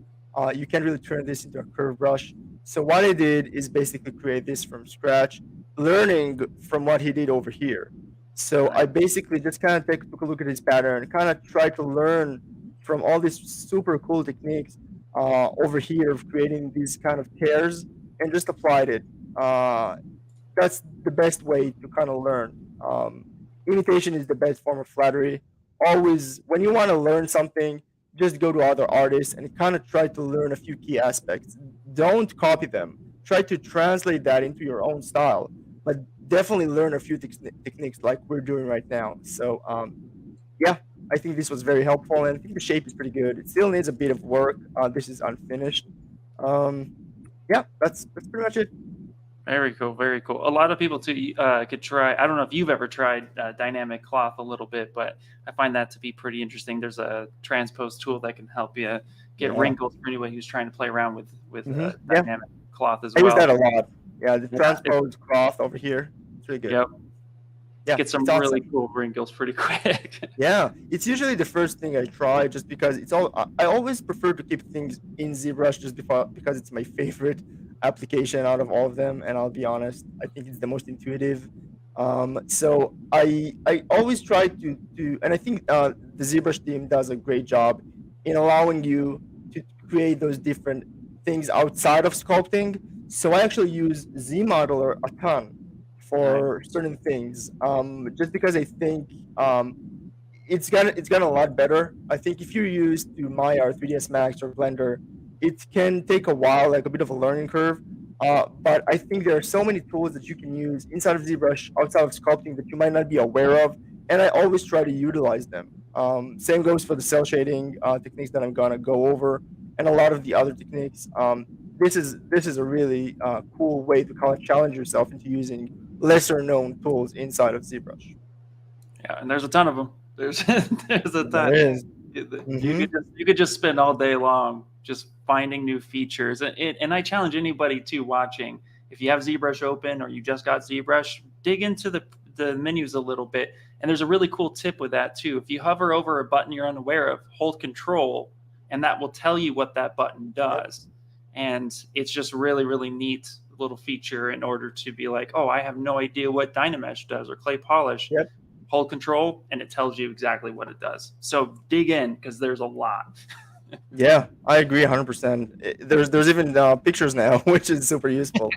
You can't really turn this into a curved brush. So what I did is basically create this from scratch, learning from what he did over here. So I basically just kind of took a look at his pattern, kind of tried to learn from all these super cool techniques over here of creating these kind of tears and just applied it. That's the best way to kind of learn. Imitation is the best form of flattery. Always, when you want to learn something, just go to other artists and kind of try to learn a few key aspects. Don't copy them. Try to translate that into your own style, but definitely learn a few techniques like we're doing right now. So yeah, I think this was very helpful, and I think the shape is pretty good. It still needs a bit of work. This is unfinished. Yeah, that's pretty much it. Very cool, very cool. A lot of people too could try. I don't know if you've ever tried dynamic cloth a little bit, but I find that to be pretty interesting. There's a transpose tool that can help you get wrinkles for anyone who's trying to play around with dynamic cloth as well. I use that a lot. Yeah, the transpose cloth over here. It's really good. Yep. Yeah, get some really cool wrinkles pretty quick. Yeah, it's usually the first thing I try, just because it's all. I always prefer to keep things in ZBrush just because it's my favorite application out of all of them, and I'll be honest, I think it's the most intuitive. So I always try to and I think the ZBrush team does a great job in allowing you to create those different things outside of sculpting. So I actually use ZModeler a ton for certain things, just because I think it's gotten a lot better. I think if you're used to Maya or 3ds Max or Blender, it can take a while, like a bit of a learning curve. But I think there are so many tools that you can use inside of ZBrush, outside of sculpting, that you might not be aware of, and I always try to utilize them. Same goes for the cell shading techniques that I'm gonna go over, and a lot of the other techniques. This is a really cool way to kind of challenge yourself into using lesser known tools inside of ZBrush. Yeah, and there's a ton of them. There's a ton. You could just spend all day long just finding new features. And I challenge anybody too watching, if you have ZBrush open or you just got ZBrush, dig into the menus a little bit. And there's a really cool tip with that too. If you hover over a button you're unaware of, hold Control, and that will tell you what that button does. And it's just really, really neat little feature in order to be like, oh, I have no idea what Dynamesh does or clay polish. Hold Control and it tells you exactly what it does. So dig in, because there's a lot. Yeah, I agree 100%. There's even pictures now, which is super useful.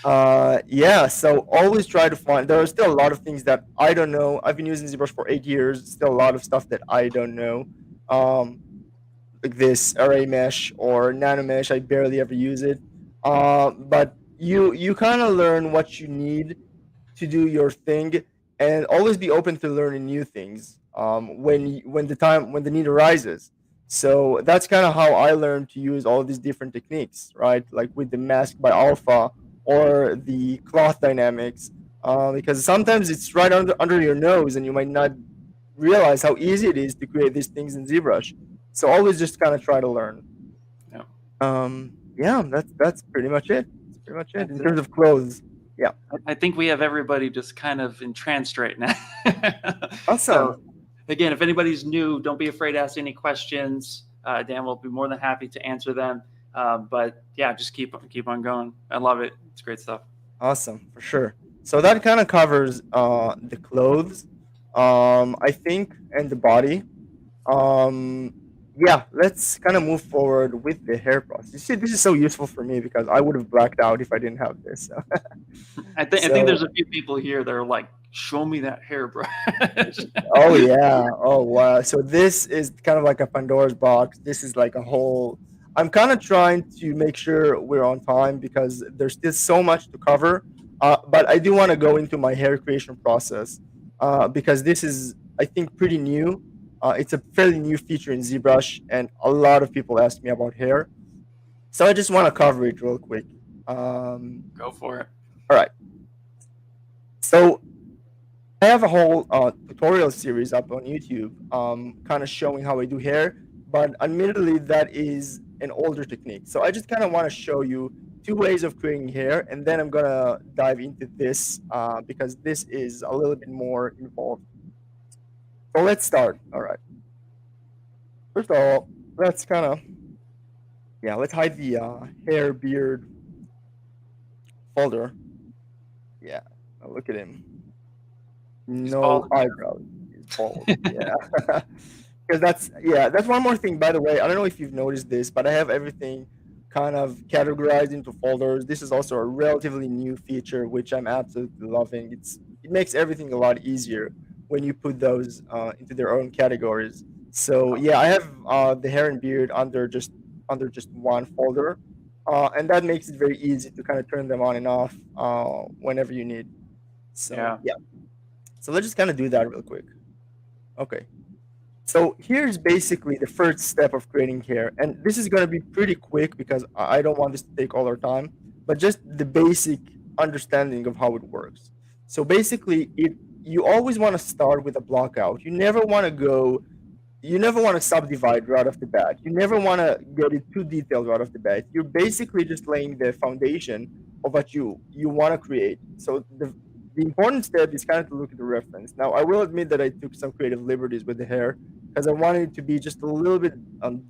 Yeah, so always try to find. There are still a lot of things that I don't know. I've been using ZBrush for 8 years. Still a lot of stuff that I don't know. Like this array mesh or nanomesh, I barely ever use it. But you kind of learn what you need to do your thing, and always be open to learning new things when the need arises. So that's kind of how I learned to use all these different techniques, right? Like with the mask by Alpha or the cloth dynamics, because sometimes it's right under your nose and you might not realize how easy it is to create these things in ZBrush. So always just kind of try to learn. Yeah, that's pretty much it. That's pretty much it in terms of clothes. Yeah, I think we have everybody just kind of entranced right now. Awesome. So, again, if anybody's new, don't be afraid to ask any questions. Dan will be more than happy to answer them. But yeah, just keep on going. I love it. It's great stuff. Awesome, for sure. So that kind of covers the clothes, I think, and the body. Yeah, let's kind of move forward with the hair process. You see, this is so useful for me because I would have blacked out if I didn't have this. So. I think there's a few people here that are like, show me that hairbrush. Oh yeah. Oh wow. So this is kind of like a Pandora's box. This is like a whole. I'm kind of trying to make sure we're on time because there's still so much to cover. But I do want to go into my hair creation process because this is, I think, pretty new. It's a fairly new feature in ZBrush, and a lot of people ask me about hair. So I just want to cover it real quick. Go for it. All right. So I have a whole tutorial series up on YouTube kind of showing how I do hair, but admittedly that is an older technique. So I just kind of want to show you 2 ways of creating hair, and then I'm going to dive into this because this is a little bit more involved. So let's start. All right. First of all, let's kind of, let's hide the hair beard folder. Yeah, look at him. No eyebrows. He's bald. Yeah. Because that's one more thing, by the way. I don't know if you've noticed this, but I have everything kind of categorized into folders. This is also a relatively new feature, which I'm absolutely loving. It makes everything a lot easier when you put those into their own categories. So yeah, I have the hair and beard under just one folder, and that makes it very easy to kind of turn them on and off whenever you need. So Yeah. yeah, so let's just kind of do that real quick. Okay. So here's basically the first step of creating hair, and this is going to be pretty quick because I don't want this to take all our time, but just the basic understanding of how it works. So basically, you always want to start with a block out. You never want to subdivide right off the bat. You never want to get it too detailed right off the bat. You're basically just laying the foundation of what you want to create. So the important step is kind of to look at the reference. Now, I will admit that I took some creative liberties with the hair because I wanted it to be just a little bit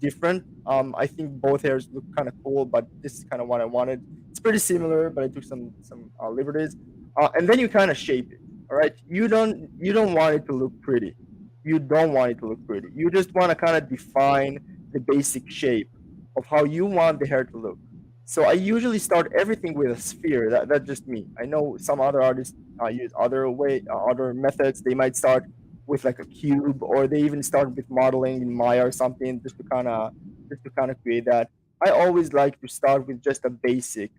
different. I think both hairs look kind of cool, but this is kind of what I wanted. It's pretty similar, but I took some liberties. And then you kind of shape it. All right, you don't want it to look pretty. You don't want it to look pretty. You just want to kind of define the basic shape of how you want the hair to look. So I usually start everything with a sphere. That's just me. I know some other artists use other methods. They might start with like a cube, or they even start with modeling in Maya or something, just to kind of create that. I always like to start with just a basic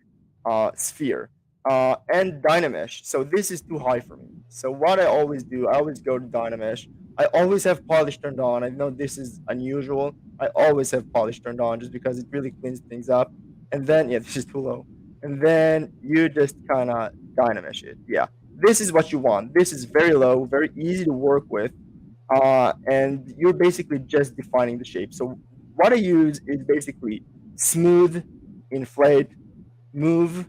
sphere and Dynamesh. So this is too high for me. So what I always do, I always go to Dynamesh. I always have polish turned on. I know this is unusual. I always have polish turned on just because it really cleans things up. And then, yeah, this is too low. And then you just kind of Dynamesh it. Yeah, this is what you want. This is very low, very easy to work with. And you're basically just defining the shape. So what I use is basically smooth, inflate, move,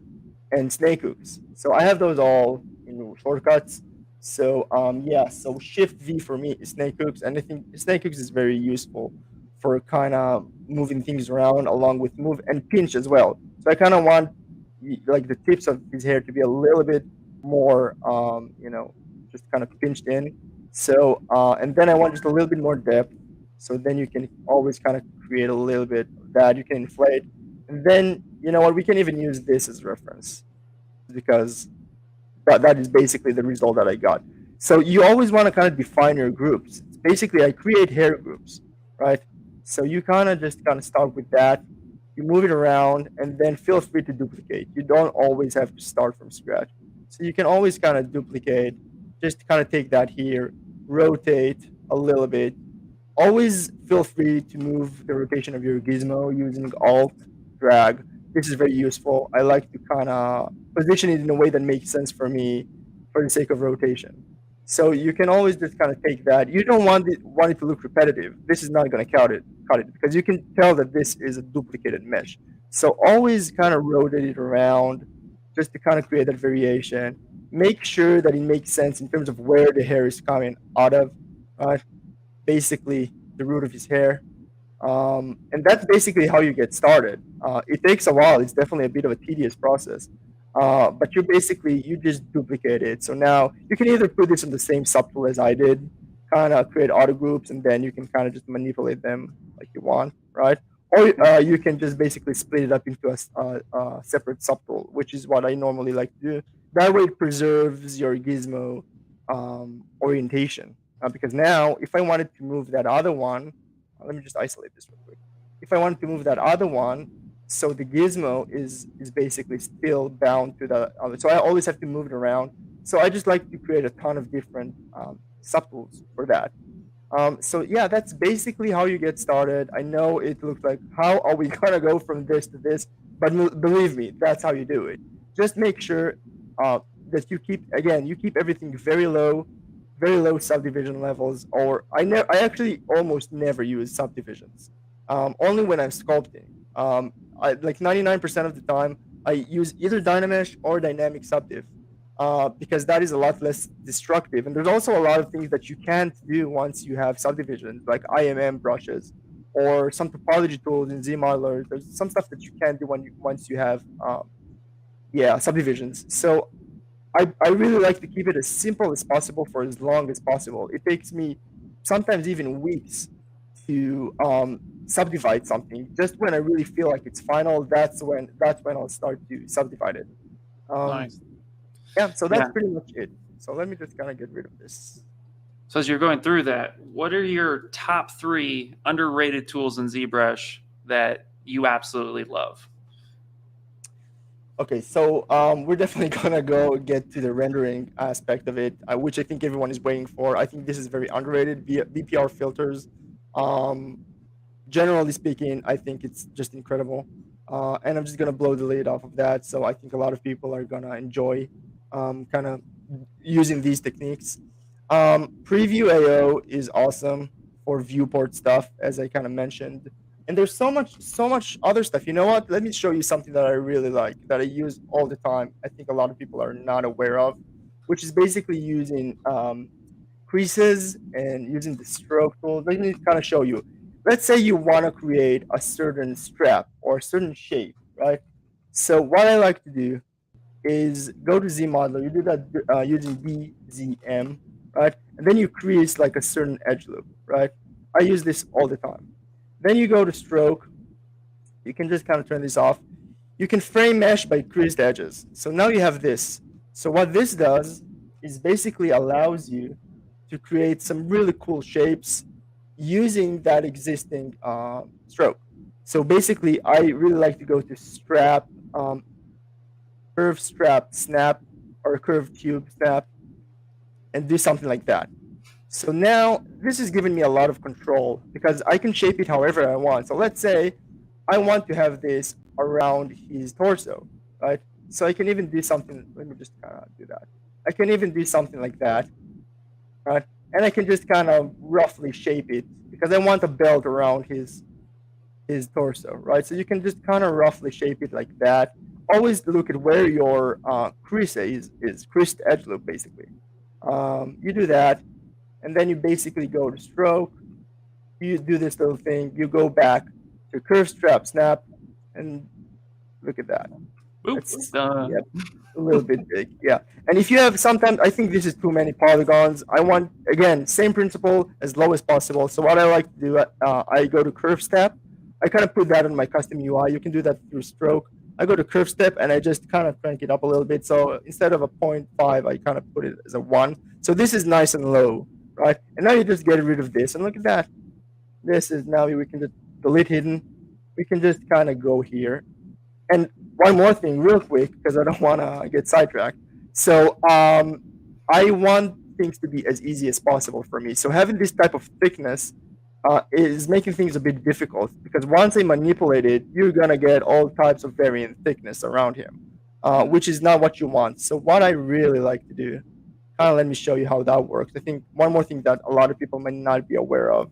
and snake hooks. So I have those all in shortcuts. So yeah, so Shift V for me is snake hooks, and I think snake hooks is very useful for kind of moving things around, along with move and pinch as well. So I kind of want like the tips of his hair to be a little bit more, just kind of pinched in. So and then I want just a little bit more depth. So then you can always kind of create a little bit of that. You can inflate, and then you know what, we can even use this as reference because that is basically the result that I got. So you always want to kind of define your groups. Basically, I create hair groups, right? So you kind of start with that. You move it around, and then feel free to duplicate. You don't always have to start from scratch. So you can always kind of duplicate. Just kind of take that here, rotate a little bit. Always feel free to move the rotation of your gizmo using Alt, drag. This is very useful. I like to kind of position it in a way that makes sense for me for the sake of rotation. So you can always just kind of take that. You don't want it to look repetitive. This is not going to cut it because you can tell that this is a duplicated mesh. So always kind of rotate it around just to kind of create that variation. Make sure that it makes sense in terms of where the hair is coming out of, basically the root of his hair. And that's basically how you get started. It takes a while. It's definitely a bit of a tedious process. But you just duplicate it. So now you can either put this in the same subtool as I did, kind of create auto groups, and then you can kind of just manipulate them like you want, right? Or you can just basically split it up into a separate subtool, which is what I normally like to do. That way it preserves your gizmo orientation. Because now, if I wanted to move that other one, let me just isolate this real quick. If I wanted to move that other one, so the gizmo is basically still bound to the other. So I always have to move it around. So I just like to create a ton of different subtools for that. So yeah, that's basically how you get started. I know it looks like, how are we gonna go from this to this? But believe me, that's how you do it. Just make sure that you keep everything very low subdivision levels. Or I actually almost never use subdivisions. Only when I'm sculpting. Like 99% of the time, I use either Dynamesh or dynamic subdiv, because that is a lot less destructive. And there's also a lot of things that you can't do once you have subdivisions, like IMM brushes or some topology tools in ZModeler. There's some stuff that you can't do once you have subdivisions. So I really like to keep it as simple as possible for as long as possible. It takes me sometimes even weeks to subdivide something. Just when I really feel like it's final, that's when I'll start to subdivide it. Nice. Yeah, so that's pretty much it. So let me just kind of get rid of this. So as you're going through that, what are your top 3 underrated tools in ZBrush that you absolutely love? Okay, so we're definitely gonna go get to the rendering aspect of it, which I think everyone is waiting for. I think this is very underrated. VPR filters, um, generally speaking, I think it's just incredible. And I'm just gonna blow the lid off of that. So I think a lot of people are gonna enjoy kind of using these techniques. Preview AO is awesome for viewport stuff, as I kind of mentioned. And there's so much other stuff. You know what? Let me show you something that I really like, that I use all the time. I think a lot of people are not aware of, which is basically using creases and using the stroke tool. Let me kind of show you. Let's say you want to create a certain strap or a certain shape, right? So what I like to do is go to Z modeler. You do that using BZM, right? And then you create like a certain edge loop, right? I use this all the time. Then you go to stroke. You can just kind of turn this off. You can frame mesh by creased edges. So now you have this. So what this does is basically allows you to create some really cool shapes using that existing stroke. So basically, I really like to go to strap, curve strap snap, or curve tube snap, and do something like that. So now this is giving me a lot of control because I can shape it however I want. So let's say I want to have this around his torso, right? So I can even do something. Let me just kind of do that. I can even do something like that, right? And I can just kind of roughly shape it because I want a belt around his torso, right? So you can just kind of roughly shape it like that. Always look at where your crease is creased edge loop, basically. You do that, and then you basically go to stroke. You do this little thing. You go back to curve strap snap, and look at that. Oops. A little bit big, yeah. And if you have sometimes, I think this is too many polygons. I want, again, same principle, as low as possible. So what I like to do, I go to curve step. I kind of put that on my custom UI. You can do that through stroke. I go to curve step and I just kind of crank it up a little bit. So instead of a 0.5, I kind of put it as a 1. So this is nice and low, right? And now you just get rid of this. And look at that. This is now, we can just delete hidden. We can just kind of go here. And one more thing real quick, because I don't want to get sidetracked. So I want things to be as easy as possible for me. So having this type of thickness is making things a bit difficult because once I manipulate it, you're going to get all types of varying thickness around him, which is not what you want. So what I really like to do, kind of let me show you how that works. I think one more thing that a lot of people might not be aware of.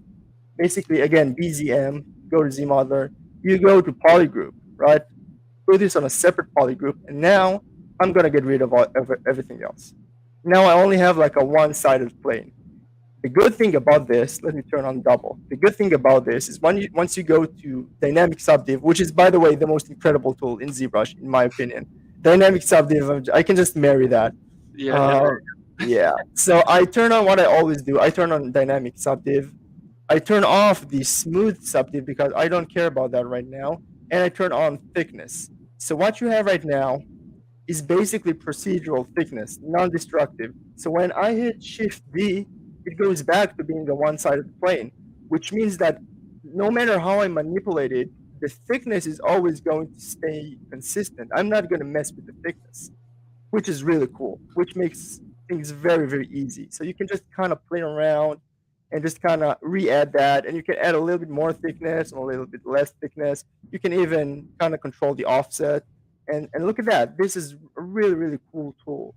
Basically, again, BZM, go to ZModeler, you go to polygroup, right? Put this on a separate polygroup, and now I'm going to get rid of everything else. Now I only have like a one-sided plane. The good thing about this, let me turn on double. The good thing about this is once you go to dynamic subdiv, which is, by the way, the most incredible tool in ZBrush, in my opinion. Dynamic subdiv, I can just marry that. Yeah. Yeah. So I turn on what I always do. I turn on dynamic subdiv. I turn off the smooth subdiv because I don't care about that right now. And I turn on thickness. So what you have right now is basically procedural thickness, non-destructive. So when I hit Shift D, it goes back to being the one-sided plane, which means that no matter how I manipulate it, the thickness is always going to stay consistent. I'm not going to mess with the thickness, which is really cool, which makes things very, very easy. So you can just kind of play around and just kind of re-add that, and you can add a little bit more thickness and a little bit less thickness. You can even kind of control the offset. And look at that. This is a really, really cool tool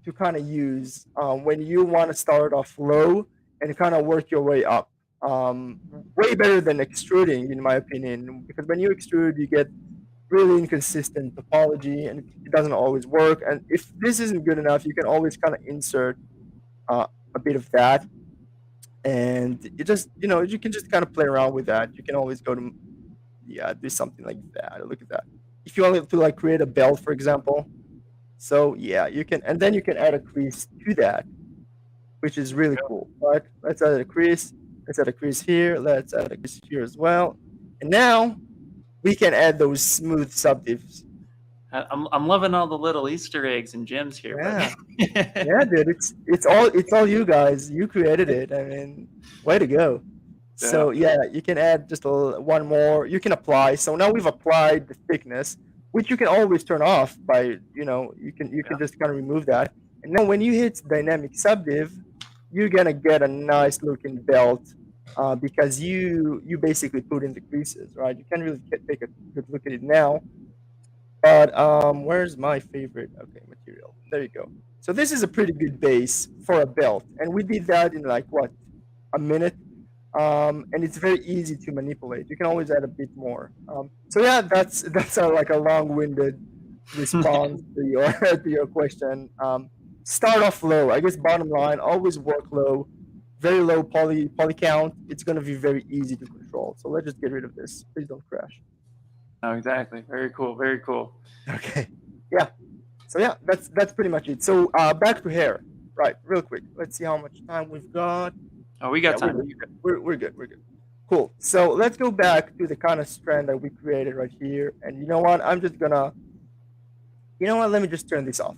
to kind of use when you want to start off low and kind of work your way up. Way better than extruding, in my opinion, because when you extrude, you get really inconsistent topology and it doesn't always work. And if this isn't good enough, you can always kind of insert a bit of that. And you just, you can just kind of play around with that. You can always go to, do something like that. Look at that. If you want to like create a belt, for example. So yeah, you can, and then you can add a crease to that, which is really cool. Right? Let's add a crease. Let's add a crease here. Let's add a crease here as well. And now we can add those smooth subdivs. I'm loving all the little Easter eggs and gems here. Yeah. But Yeah, dude, it's all you guys. You created it. I mean, way to go. So yeah, you can add just one more. You can apply. So now we've applied the thickness, which you can always turn off by, you can just kind of remove that. And now when you hit dynamic subdiv, you're gonna get a nice looking belt, because you basically put in the creases, right? You can't really take a good look at it now. But where's my favorite? Okay, material. There you go. So this is a pretty good base for a belt, and we did that in like what, a minute. And it's very easy to manipulate. You can always add a bit more. So yeah, that's like a long-winded response to your to your question. Start off low. I guess bottom line, always work low, very low poly count. It's gonna be very easy to control. So let's just get rid of this. Please don't crash. Oh, exactly. Very cool. Very cool. Okay. Yeah. So yeah, that's pretty much it. So back to hair. Right. Real quick. Let's see how much time we've got. Oh, we got time. We're good. We're good. Cool. So let's go back to the kind of strand that we created right here. And you know what? I'm just gonna. You know what? Let me just turn this off.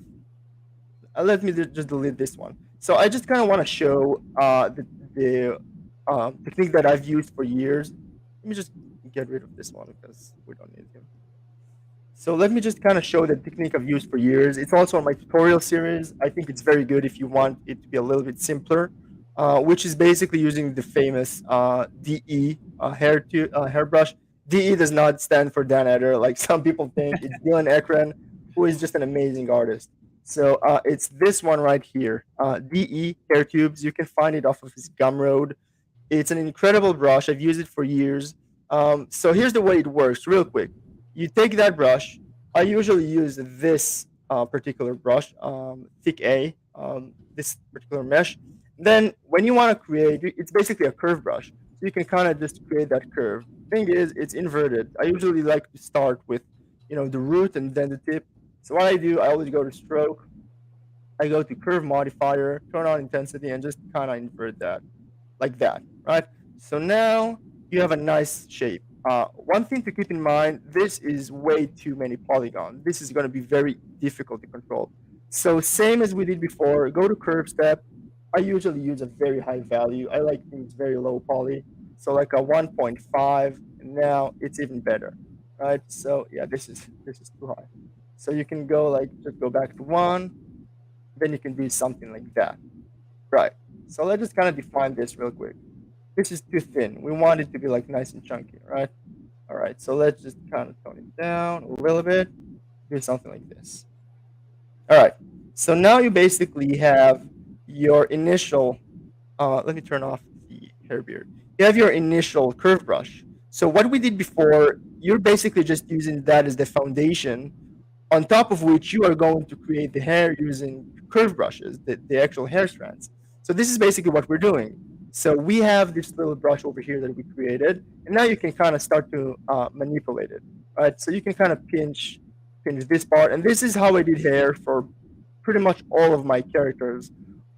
Let me just delete this one. So I just kind of want to show the technique that I've used for years. Let me just get rid of this one because we don't need him. So let me just kind of show the technique I've used for years. It's also on my tutorial series. I think it's very good if you want it to be a little bit simpler, which is basically using the famous DE hairbrush. DE does not stand for Dan Eder, like some people think. It's Dylan Ekran, who is just an amazing artist. So it's this one right here, DE hair tubes. You can find it off of his Gumroad. It's an incredible brush. I've used it for years. So here's the way it works, real quick. You take that brush. I usually use this particular brush, thick A, this particular mesh. Then when you want to create, it's basically a curve brush. So you can kind of just create that curve. Thing is, it's inverted. I usually like to start with, the root and then the tip. So what I do, I always go to stroke. I go to curve modifier, turn on intensity, and just kind of invert that, like that, right? So now you have a nice shape. One thing to keep in mind, this is way too many polygons. This is going to be very difficult to control. So same as we did before, go to curve step. I usually use a very high value. I like things very low poly. So like a 1.5, and now it's even better, right? So yeah, this is too high. So you can go just go back to 1, then you can do something like that, right? So let's just kind of define this real quick. This is too thin. We want it to be like nice and chunky, right? All right, so let's just kind of tone it down a little bit, do something like this. All right, so now you basically have your initial, let me turn off the hair beard. You have your initial curve brush. So what we did before, you're basically just using that as the foundation, on top of which you are going to create the hair using curve brushes, the actual hair strands. So this is basically what we're doing. So we have this little brush over here that we created, and now you can kind of start to manipulate it, right? So you can kind of pinch this part, and this is how I did hair for pretty much all of my characters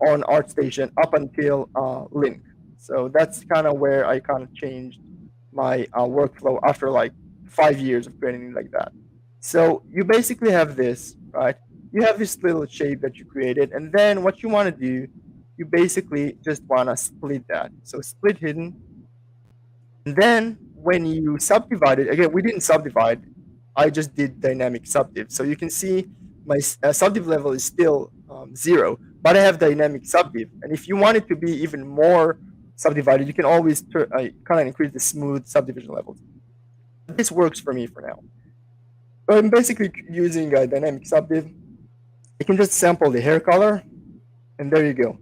on ArtStation up until Link. So that's kind of where I kind of changed my workflow after like 5 years of creating it like that. So you basically have this, right? You have this little shape that you created, and then what you want to do, you basically just want to split that. So split hidden. And then when you subdivide it, again, we didn't subdivide. I just did dynamic subdiv. So you can see my subdiv level is still 0, but I have dynamic subdiv. And if you want it to be even more subdivided, you can always kind of increase the smooth subdivision levels. This works for me for now. So I'm basically using dynamic subdiv. You can just sample the hair color, and there you go.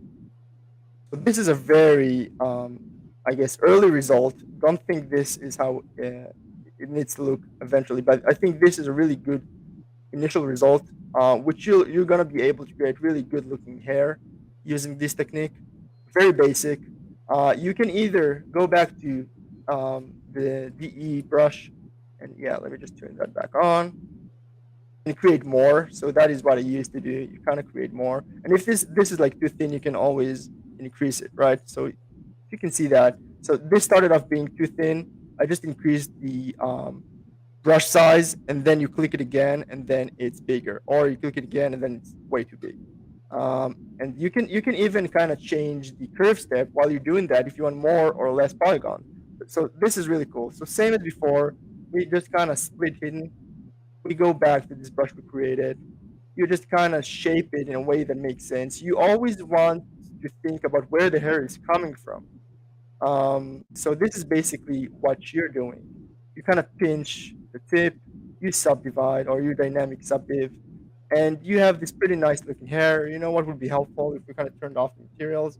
So this is a very, I guess, early result. Don't think this is how it needs to look eventually, but I think this is a really good initial result, which you're going to be able to create really good looking hair using this technique. Very basic. You can either go back to the DE brush, and yeah, let me just turn that back on, and create more. So that is what I used to do. You kind of create more. And if this is like too thin, you can always increase it, right? So you can see that. So this started off being too thin. I just increased the brush size, and then you click it again, and then it's bigger, or you click it again, and then it's way too big. And you can even kind of change the curve step while you're doing that if you want more or less polygon. So this is really cool. So same as before, we just kind of split hidden. We go back to this brush we created. You just kind of shape it in a way that makes sense. You always want to think about where the hair is coming from. So this is basically what you're doing. You kind of pinch the tip, you subdivide, or you dynamic subdiv, and you have this pretty nice looking hair. You know what would be helpful if we kind of turned off the materials.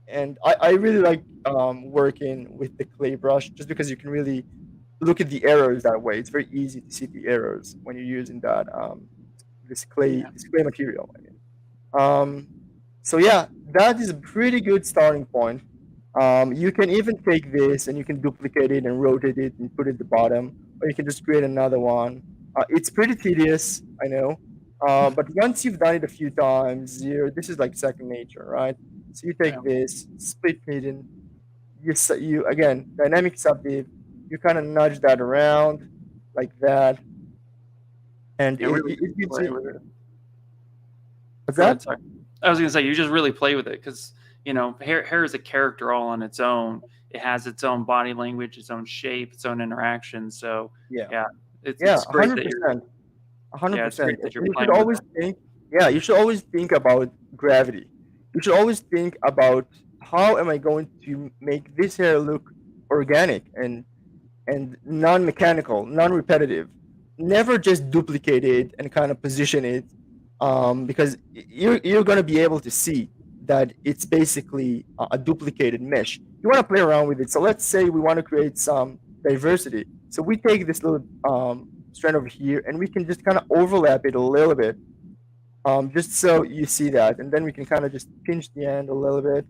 And I really like working with the clay brush just because you can really look at the errors that way. It's very easy to see the errors when you're using that this clay material. I mean, so yeah, that is a pretty good starting point. You can even take this and you can duplicate it and rotate it and put it at the bottom, or you can just create another one. It's pretty tedious, I know, but once you've done it a few times, this is like second nature, right? So you take this, split hidden, you again, dynamic subdiv, you kind of nudge that around like that, and it gives you. What's that? Sorry. I was going to say, you just really play with it because, you know, hair is a character all on its own. It has its own body language, its own shape, its own interaction. So it's great 100%. 100%. You should always think. Yeah, you should always think about gravity. You should always think about how am I going to make this hair look organic and non-mechanical, non-repetitive. Never just duplicate it and kind of position it, because you're going to be able to see that it's basically a duplicated mesh. You want to play around with it. So let's say we want to create some diversity. So we take this little strand over here, and we can just kind of overlap it a little bit, just so you see that. And then we can kind of just pinch the end a little bit,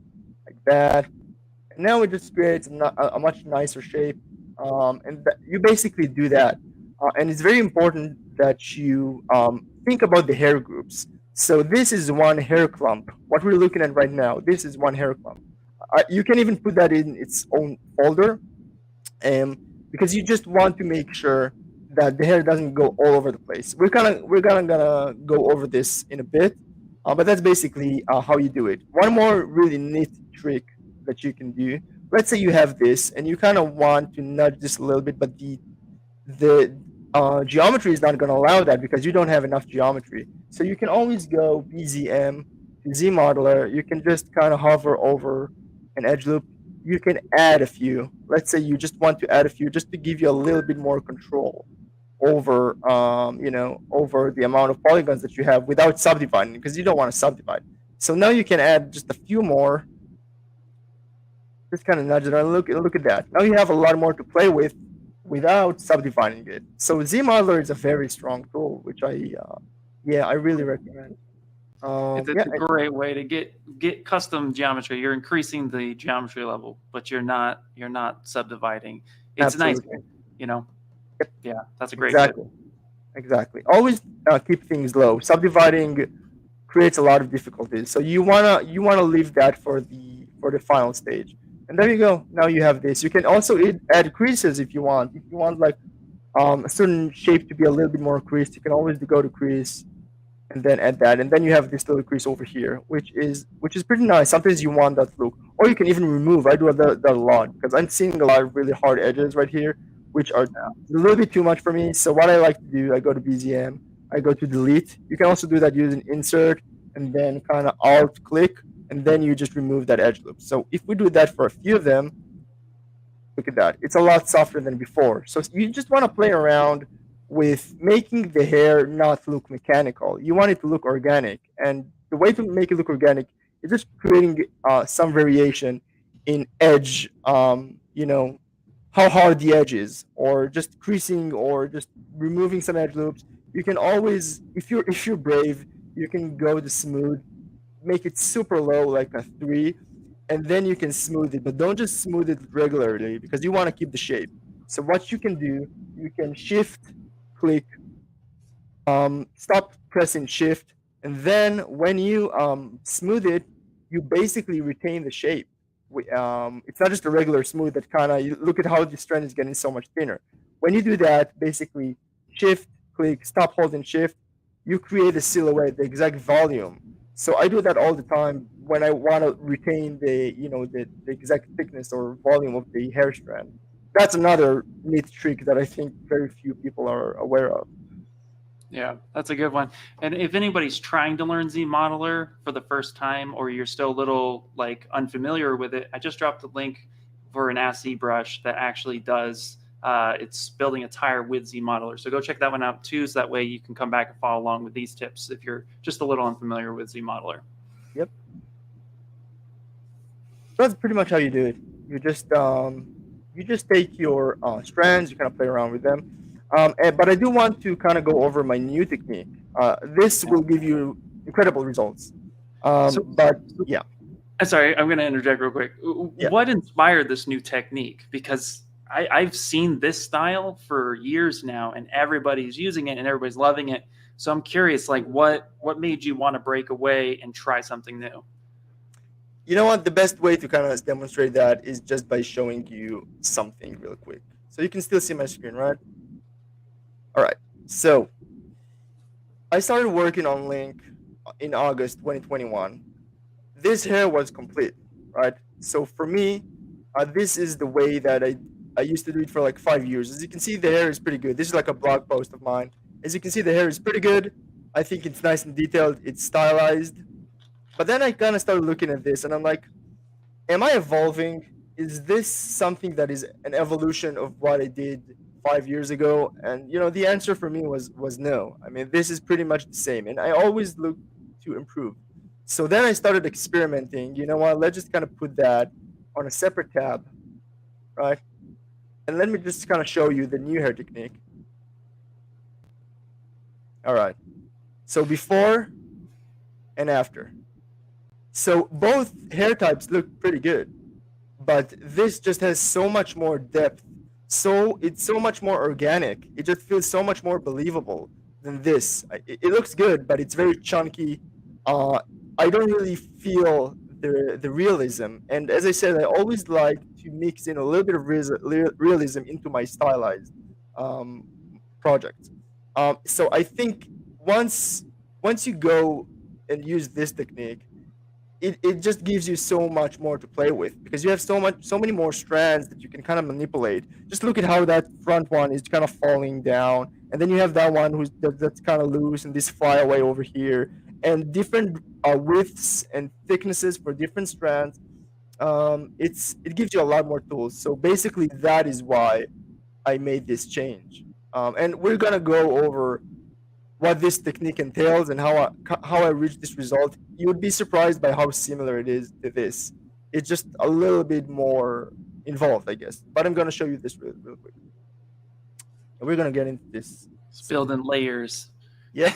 like that. And now it just creates a much nicer shape. And you basically do that. And it's very important that you think about the hair groups. So this is one hair clump. What we're looking at right now, this is one hair clump. You can even put that in its own folder, because you just want to make sure that the hair doesn't go all over the place. We're gonna go over this in a bit, but that's basically how you do it. One more really neat trick that you can do. Let's say you have this, and you kind of want to nudge this a little bit, but the geometry is not going to allow that because you don't have enough geometry. So you can always go BZM to ZModeler. You can just kind of hover over an edge loop. You can add a few. Let's say you just want to add a few just to give you a little bit more control over, over the amount of polygons that you have without subdividing, because you don't want to subdivide. So now you can add just a few more. Just kind of nudge it around. Look at that. Now you have a lot more to play with without subdividing it. So ZModeler is a very strong tool, which I really recommend. It's a great way to get custom geometry. You're increasing the geometry level, but you're not subdividing. It's Absolutely. nice, you know. Yep. Yeah, that's a great Exactly. Always keep things low. Subdividing creates a lot of difficulties. So you wanna leave that for the final stage. And there you go. Now you have this. You can also add creases if you want. If you want like a certain shape to be a little bit more creased, you can always go to crease and then add that. And then you have this little crease over here, which is pretty nice. Sometimes you want that look. Or you can even remove. I do that a lot because I'm seeing a lot of really hard edges right here, which are a little bit too much for me. So what I like to do, I go to BZM, I go to delete. You can also do that using insert and then kind of alt click, and then you just remove that edge loop. So if we do that for a few of them, look at that. It's a lot softer than before. So you just want to play around with making the hair not look mechanical. You want it to look organic. And the way to make it look organic is just creating some variation in edge, how hard the edge is, or just creasing, or just removing some edge loops. You can always, if you're brave, you can go to smooth, make it super low, like a 3, and then you can smooth it. But don't just smooth it regularly because you want to keep the shape. So what you can do, you can shift, click, stop pressing shift, and then when you smooth it, you basically retain the shape. It's not just a regular smooth that kind of, you look at how the strand is getting so much thinner. when you do that, basically shift, click, stop holding shift, you create a silhouette, the exact volume. So I do that all the time when I want to retain the, the exact thickness or volume of the hair strand. That's another neat trick that I think very few people are aware of. Yeah, that's a good one. And if anybody's trying to learn ZModeler for the first time, or you're still a little like unfamiliar with it, I just dropped a link for an Ask ZBrush that actually does. It's building a tire with ZModeler. So go check that one out too. So that way you can come back and follow along with these tips if you're just a little unfamiliar with ZModeler. Yep. That's pretty much how you do it. You just take your strands, you kind of play around with them. But I do want to kind of go over my new technique. This will give you incredible results. Yeah. Sorry, I'm going to interject real quick. Yeah. What inspired this new technique? Because I've seen this style for years now, and everybody's using it and everybody's loving it. So I'm curious, like, what made you want to break away and try something new? You know what? The best way to kind of demonstrate that is just by showing you something real quick. So you can still see my screen, right? All right. So I started working on Link in August 2021. This hair was complete, right? So for me, this is the way that I used to do it for like 5 years. As you can see, the hair is pretty good. This is like a blog post of mine. As you can see, the hair is pretty good. I think it's nice and detailed. It's stylized. But then I kind of started looking at this and I'm like, am I evolving? Is this something that is an evolution of what I did 5 years ago? And the answer for me was no. I mean, this is pretty much the same, and I always look to improve. So then I started experimenting. You know what? Let's just kind of put that on a separate tab, right? And let me just kind of show you the new hair technique. All right. So before and after. So both hair types look pretty good, but this just has so much more depth. So it's so much more organic. It just feels so much more believable than this. It looks good, but it's very chunky. I don't really feel the realism. And as I said, I always like to mix in a little bit of realism into my stylized projects. So I think once you go and use this technique, it just gives you so much more to play with, because you have so many more strands that you can kind of manipulate. Just look at how that front one is kind of falling down, and then you have that one that's kind of loose, and this flyaway over here, and different widths and thicknesses for different strands. It gives you a lot more tools. So basically, that is why I made this change. And we're gonna go over what this technique entails and how I reached this result. You would be surprised by how similar it is to this. It's just a little bit more involved, I guess. But I'm gonna show you this real quick. And we're gonna get into this. It's building layers. Yep.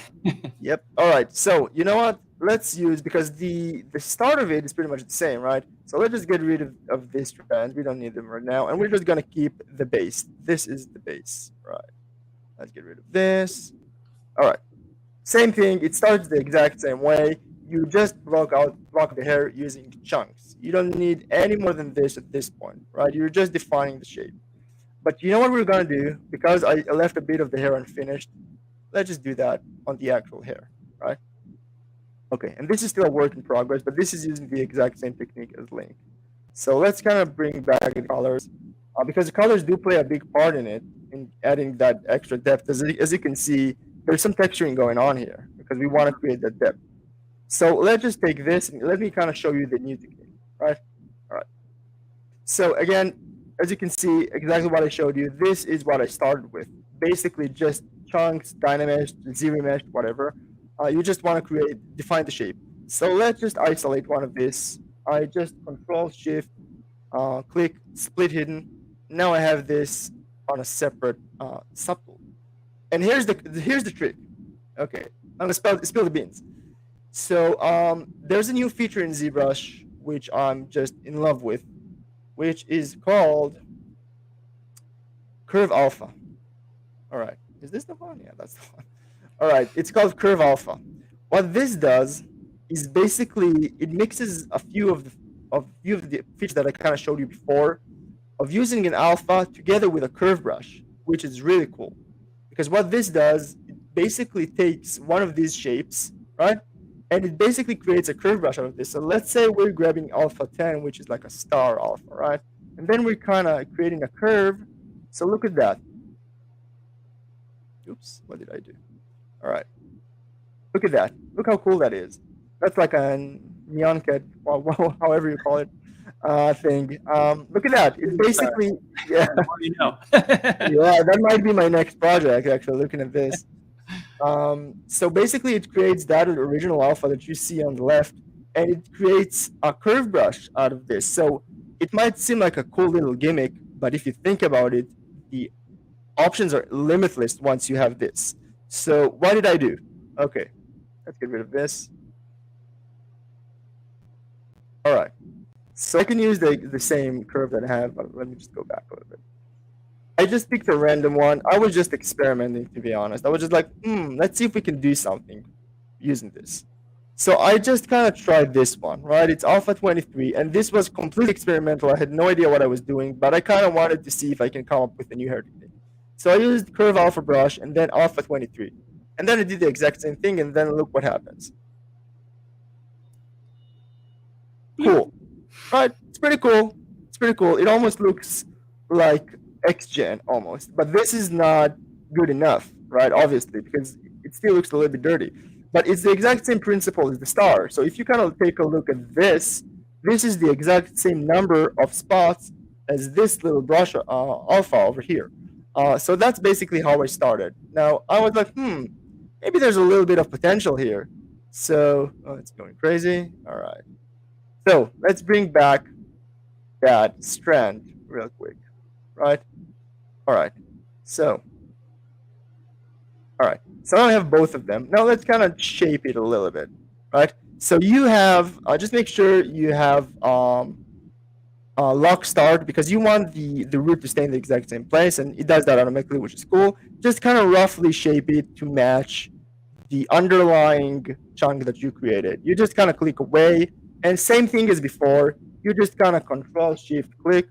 Yep. All right. So you know what? Let's use, because the start of it is pretty much the same, right? So let's just get rid of this strand. We don't need them right now, and we're just gonna keep the base. This is the base, right? Let's get rid of this. All right. Same thing. It starts the exact same way. You just block the hair using chunks. You don't need any more than this at this point, right? You're just defining the shape. But you know what we're gonna do? Because I left a bit of the hair unfinished, let's just do that on the actual hair, right? Okay, and this is still a work in progress, but this is using the exact same technique as Link. So let's kind of bring back the colors, because the colors do play a big part in it, in adding that extra depth. As you can see, there's some texturing going on here because we want to create that depth. So let's just take this and let me kind of show you the new technique, right? All right. So again, as you can see, exactly what I showed you, this is what I started with. Basically just chunks, Dynamesh, ZBrush, whatever. You just want to define the shape. So let's just isolate one of this. I just Control-Shift, click, split hidden. Now I have this on a separate subtool. And here's the trick. Okay, I'm gonna spill the beans. So there's a new feature in ZBrush which I'm just in love with, which is called Curve Alpha. All right, is this the one? Yeah, that's the one. All right, it's called Curve Alpha. What this does is basically it mixes a few of the features that I kind of showed you before, of using an alpha together with a curve brush. which is really cool. Because what this does, it basically takes one of these shapes, right? And it basically creates a curve brush out of this. So let's say we're grabbing alpha 10, which is like a star alpha, right? And then we're kind of creating a curve. So look at that. Oops, what did I do? All right. Look at that. Look how cool that is. That's like a neon cat, however you call it, thing. Look at that. It's basically, yeah. You know. Yeah, that might be my next project, actually, looking at this. So basically, it creates that original alpha that you see on the left, and it creates a curve brush out of this. So it might seem like a cool little gimmick, but if you think about it, the options are limitless once you have this. So what did I do? Okay, let's get rid of this. All right, so I can use the same curve that I have, but let me just go back a little bit. I just picked a random one. I was just experimenting, to be honest. I was just like, let's see if we can do something using this. So I just kind of tried this one, right? It's alpha 23, and this was completely experimental. I had no idea what I was doing, but I kind of wanted to see if I can come up with a new hair technique. So I used curve alpha brush and then alpha 23. And then I did the exact same thing, and then look what happens. Cool, right? It's pretty cool. It's pretty cool. It almost looks like XGen almost, but this is not good enough, right? Obviously, because it still looks a little bit dirty. But it's the exact same principle as the star. So if you kind of take a look at this, this is the exact same number of spots as this little brush alpha over here. So that's basically how I started. Now I was like, maybe there's a little bit of potential here. So it's going crazy. All right. So let's bring back that strand real quick, right? All right. So now I have both of them. Now let's kind of shape it a little bit, right? So you have, just make sure you have lock start, because you want the root to stay in the exact same place, and it does that automatically, which is cool. Just kind of roughly shape it to match the underlying chunk that you created. You just kind of click away, and same thing as before. You just kind of Control-Shift-Click,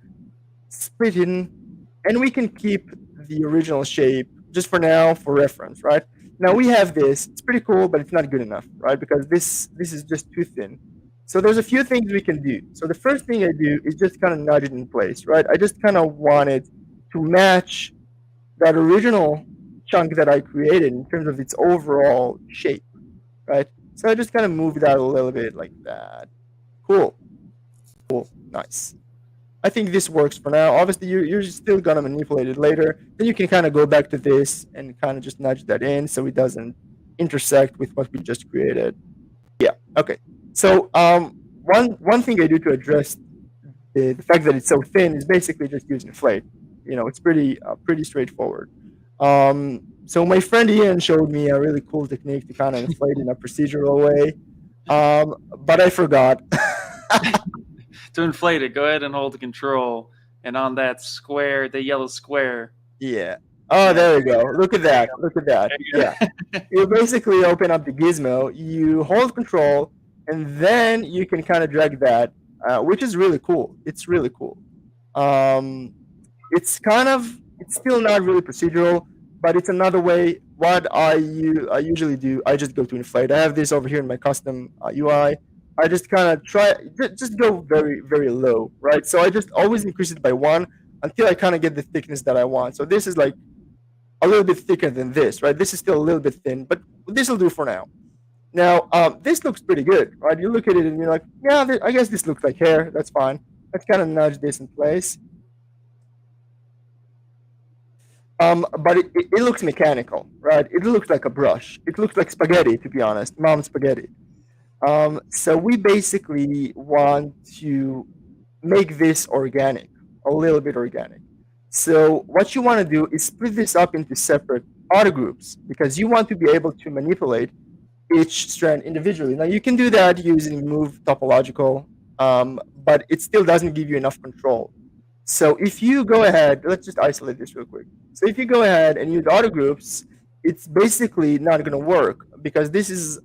split in, and we can keep the original shape just for now for reference, right? Now we have this. It's pretty cool, but it's not good enough, right? Because this is just too thin. So there's a few things we can do. So the first thing I do is just kind of nudge it in place, right? I just kind of want it to match that original chunk that I created in terms of its overall shape, right? So I just kind of move that a little bit like that. Cool, nice. I think this works for now. Obviously, you're still going to manipulate it later. Then you can kind of go back to this and kind of just nudge that in so it doesn't intersect with what we just created. Yeah, okay. So one thing I do to address the fact that it's so thin is basically just use inflate. You know, it's pretty straightforward. So my friend Ian showed me a really cool technique to kind of inflate in a procedural way, but I forgot. To inflate it, go ahead and hold the control, and on that square, the yellow square. Yeah. Oh, there we go. Look at that. Look at that. Yeah. You basically open up the gizmo, you hold control, and then you can kind of drag that, which is really cool. It's really cool. It's still not really procedural, but it's another way. What I usually do, I just go to inflate. I have this over here in my custom UI. I just kind of just go very, very low, right? So I just always increase it by 1 until I kind of get the thickness that I want. So this is like a little bit thicker than this, right? This is still a little bit thin, but this will do for now. Now, this looks pretty good, right? You look at it and you're like, yeah, I guess this looks like hair. That's fine. Let's kind of nudge this in place. But it looks mechanical, right? It looks like a brush. It looks like spaghetti, to be honest, mom's spaghetti. So we basically want to make this organic, a little bit organic. So what you want to do is split this up into separate auto groups, because you want to be able to manipulate each strand individually. Now you can do that using move topological, but it still doesn't give you enough control. So if you go ahead, let's just isolate this real quick. So if you go ahead and use auto groups, it's basically not going to work, because this is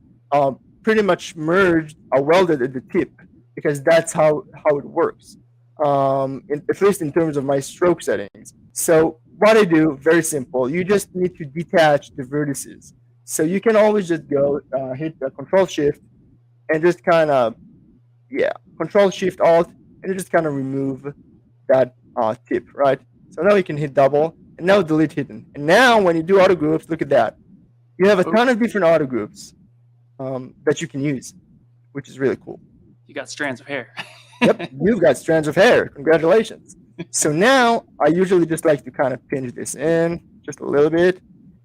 pretty much merged or welded at the tip, because that's how it works, at least in terms of my stroke settings. So what I do, very simple. You just need to detach the vertices. So you can always just go hit the Control Shift and just kind of, Control Shift Alt, and you just kind of remove that tip, right? So now you can hit double, and now delete hidden. And now when you do auto groups, look at that. You have a ton of different auto groups that you can use, which is really cool. You got strands of hair. Yep, you've got strands of hair. Congratulations. So now I usually just like to kind of pinch this in just a little bit,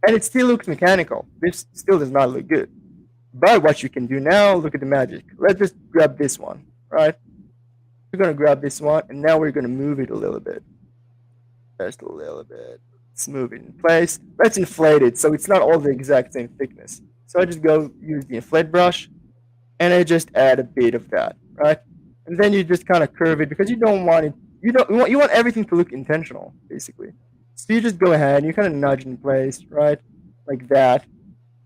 and it still looks mechanical. This still does not look good. But what you can do now, look at the magic. Let's just grab this one, right? We're going to grab this one, and now we're going to move it a little bit. Just a little bit. Let's move it in place. Let's inflate it so it's not all the exact same thickness. So I just go use the inflate brush, and I just add a bit of that, right? And then you just kind of curve it because you don't want it. You want everything to look intentional, basically. So you just go ahead and you kind of nudge it in place, right? Like that.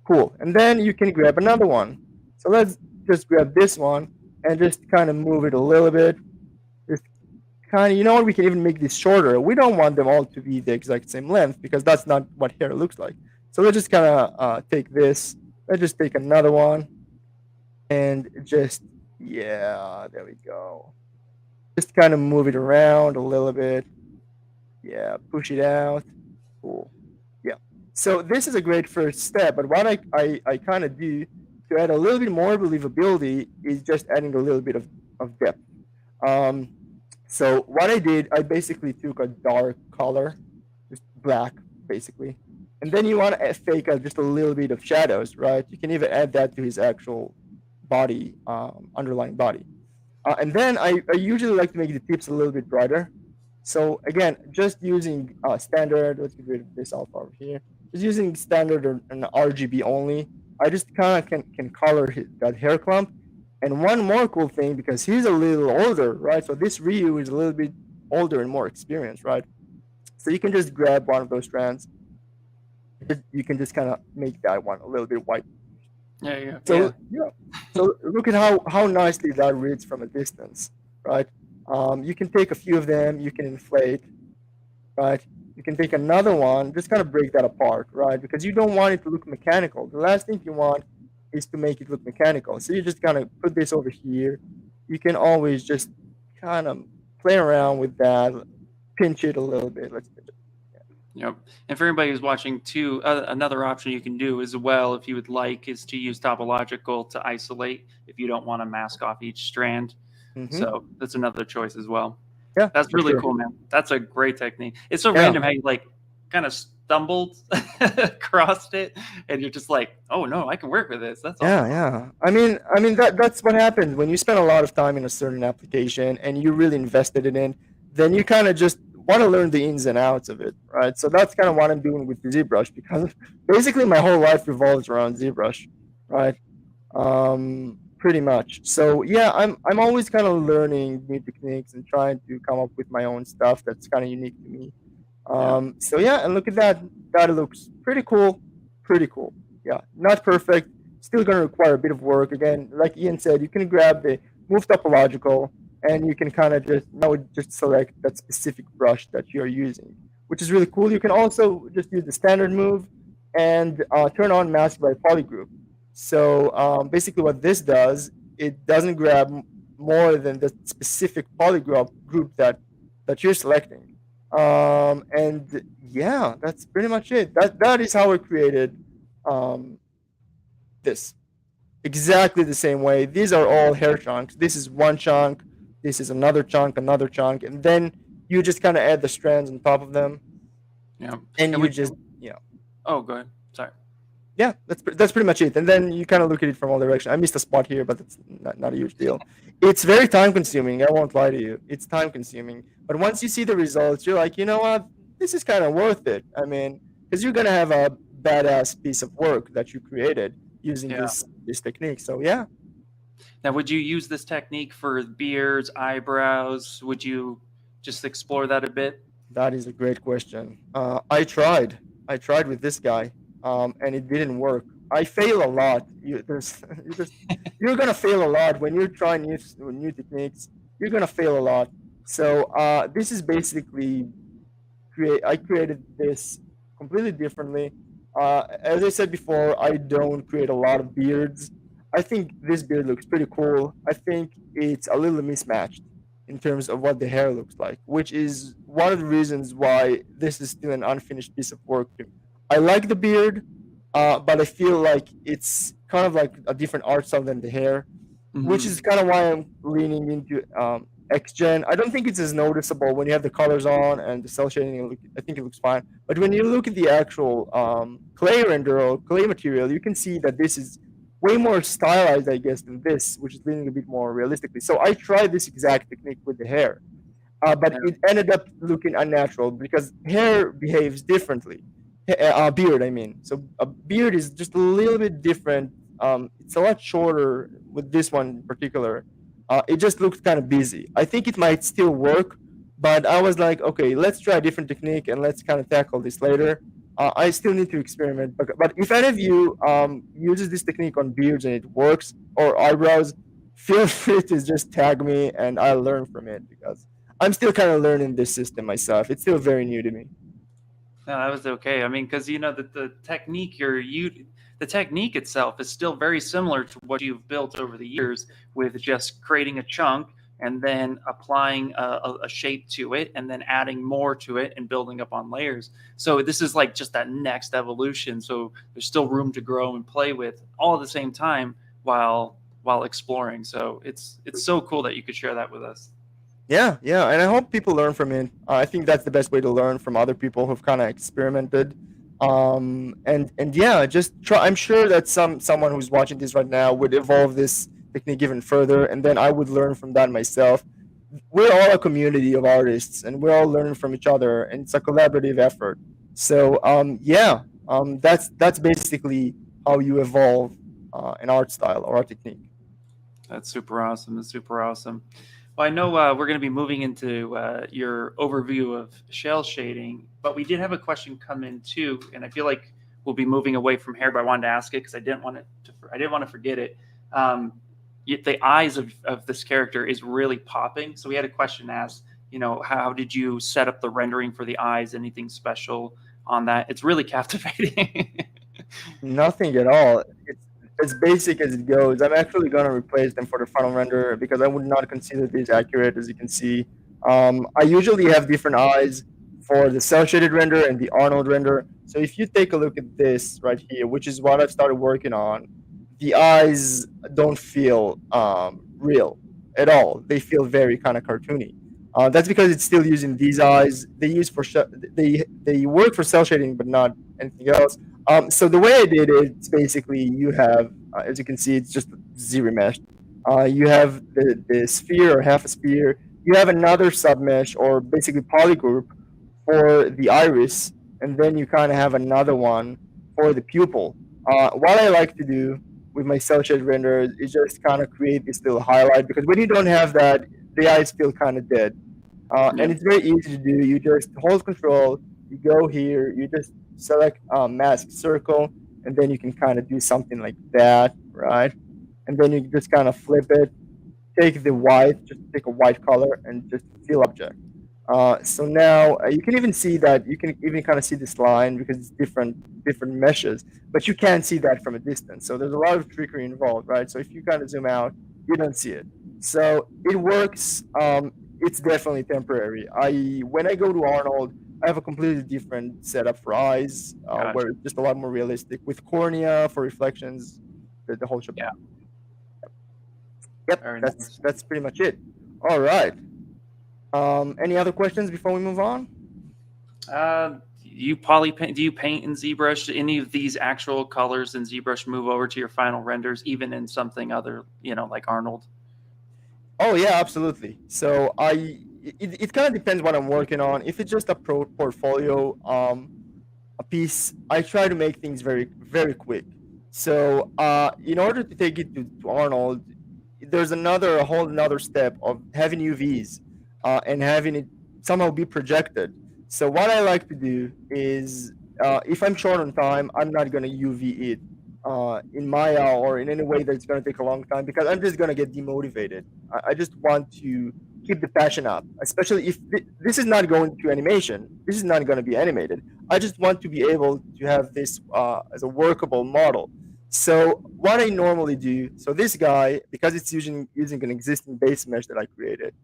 Cool. And then you can grab another one. So let's just grab this one and just kind of move it a little bit. Just kind of, you know what? We can even make this shorter. We don't want them all to be the exact same length because that's not what hair looks like. So let's just kind of take this. Let's just take another one and just, there we go. Just kind of move it around a little bit. Yeah, push it out. Cool. Yeah. So this is a great first step, but what I kind of do to add a little bit more believability is just adding a little bit of depth. So what I did, I basically took a dark color, just black, basically. And then you want to fake out just a little bit of shadows, right? You can even add that to his actual body, underlying body. And then I usually like to make the tips a little bit brighter. So again, just using standard, let's get rid of this alpha over here. Just using standard and RGB only, I just kind of can color that hair clump. And one more cool thing, because he's a little older, right? So this Ryu is a little bit older and more experienced, right? So you can just grab one of those strands. You can just kind of make that one a little bit white. Yeah. So so look at how nicely that reads from a distance, right? You can take a few of them, you can inflate, right? You can take another one, just kind of break that apart, right? Because you don't want it to look mechanical. The last thing you want is to make it look mechanical. So you just kind of put this over here. You can always just kind of play around with that, pinch it a little bit. Let's pinch it. Yep. And for anybody who's watching too, another option you can do as well, if you would like, is to use topological to isolate if you don't want to mask off each strand. So that's another choice as well. Yeah, that's really cool, man. That's a great technique. It's so random how you like kind of stumbled across it, and you're just like, oh no, I can work with this. That's awesome. Yeah. I mean that's what happens when you spend a lot of time in a certain application and you really invested it in. Then you kind of just want to learn the ins and outs of it, right? So that's kind of what I'm doing with the ZBrush, because basically my whole life revolves around ZBrush, right? Pretty much. So yeah, I'm always kind of learning new techniques and trying to come up with my own stuff that's kind of unique to me. So yeah, and look at that. That looks pretty cool. Yeah, not perfect. Still going to require a bit of work. Again, like Ian said, you can grab the move topological, and you can kind of just select that specific brush that you're using, which is really cool. You can also just use the standard move and turn on mask by polygroup. So basically what this does, it doesn't grab more than the specific polygroup group that you're selecting. And yeah, that's pretty much it. That is how I created this. Exactly the same way. These are all hair chunks. This is one chunk. This is another chunk, and then you just kind of add the strands on top of them. Yeah. And you just, Oh, go ahead. Sorry. Yeah, that's pretty much it. And then you kind of look at it from all directions. I missed a spot here, but it's not a huge deal. It's very time consuming. I won't lie to you. It's time consuming. But once you see the results, you're like, you know what? This is kind of worth it. I mean, because you're going to have a badass piece of work that you created using this technique. So yeah. Now, would you use this technique for beards, eyebrows? Would you just explore that a bit? That is a great question. I tried with this guy. And it didn't work. I fail a lot. You're gonna fail a lot when you're trying new techniques. You're gonna fail a lot. So this is basically created this completely differently. As I said before, I don't create a lot of beards. I think this beard looks pretty cool. I think it's a little mismatched in terms of what the hair looks like, which is one of the reasons why this is still an unfinished piece of work. I like the beard, but I feel like it's kind of like a different art style than the hair, which is kind of why I'm leaning into XGen. I don't think it's as noticeable when you have the colors on and the cell shading. I think it looks fine. But when you look at the actual clay render or clay material, you can see that this is way more stylized, I guess, than this, which is leaning a bit more realistically. So I tried this exact technique with the hair, but it ended up looking unnatural because hair behaves differently. Beard, I mean. So a beard is just a little bit different. It's a lot shorter with this one in particular. It just looks kind of busy. I think it might still work, but I was like, okay, let's try a different technique and let's kind of tackle this later. I still need to experiment, but if any of you uses this technique on beards and it works, or eyebrows, feel free to just tag me and I'll learn from it, because I'm still kind of learning this system myself. It's still very new to me. No, that was okay. I mean, because you know that the technique the technique itself is still very similar to what you've built over the years, with just creating a chunk and then applying a shape to it and then adding more to it and building up on layers. So this is like just that next evolution. So there's still room to grow and play with all at the same time while exploring. So it's so cool that you could share that with us. Yeah, and I hope people learn from it. I think that's the best way to learn from other people who've kind of experimented. And yeah, just try. I'm sure that someone who's watching this right now would evolve this technique even further, and then I would learn from that myself. We're all a community of artists, and we're all learning from each other, and it's a collaborative effort. So that's basically how you evolve an art style or art technique. That's super awesome. That's super awesome. Well, I know we're going to be moving into your overview of shell shading, but we did have a question come in too, and I feel like we'll be moving away from hair, but I wanted to ask it because I didn't want to forget it. The eyes of this character is really popping. So we had a question asked, you know, how did you set up the rendering for the eyes? Anything special on that? It's really captivating. Nothing at all. It's as basic as it goes. I'm actually going to replace them for the final render because I would not consider these accurate, as you can see. I usually have different eyes for the cel-shaded render and the Arnold render. So if you take a look at this right here, which is what I've started working on, the eyes don't feel real at all. They feel very kind of cartoony. That's because it's still using these eyes. They use for they work for cel shading, but not anything else. So the way I did it, it's basically you have, as you can see, it's just ZRemeshed. You have the sphere or half a sphere. You have another submesh or basically polygroup for the iris, and then you kind of have another one for the pupil. What I like to do with my cel shade render is just kind of create this little highlight, because when you don't have that, the eyes feel kind of dead. And it's very easy to do. You just hold control, you go here, you just select mask circle, and then you can kind of do something like that, right? And then you just kind of flip it, take the white, just take a white color and just fill object. So now you can even see that, you can even kind of see this line because it's different meshes, but you can't see that from a distance. So there's a lot of trickery involved, right? So if you kind of zoom out, you don't see it. So it works. It's definitely temporary. When I go to Arnold, I have a completely different setup for eyes, where it's just a lot more realistic with cornea for reflections, the whole shebang. Yep, that's pretty much it. All right. Any other questions before we move on? Do you paint in ZBrush? Do any of these actual colors in ZBrush move over to your final renders, even in something other, like Arnold? Oh yeah, absolutely. So it kind of depends what I'm working on. If it's just a portfolio, a piece, I try to make things very, very quick. So in order to take it to Arnold, there's a whole another step of having UVs and having it somehow be projected. So what I like to do is, if I'm short on time, I'm not going to UV it in Maya or in any way that's going to take a long time, because I'm just going to get demotivated. I just want to keep the passion up, especially if this is not going to animation. This is not going to be animated. I just want to be able to have this as a workable model. So what I normally do, so this guy, because it's using an existing base mesh that I created,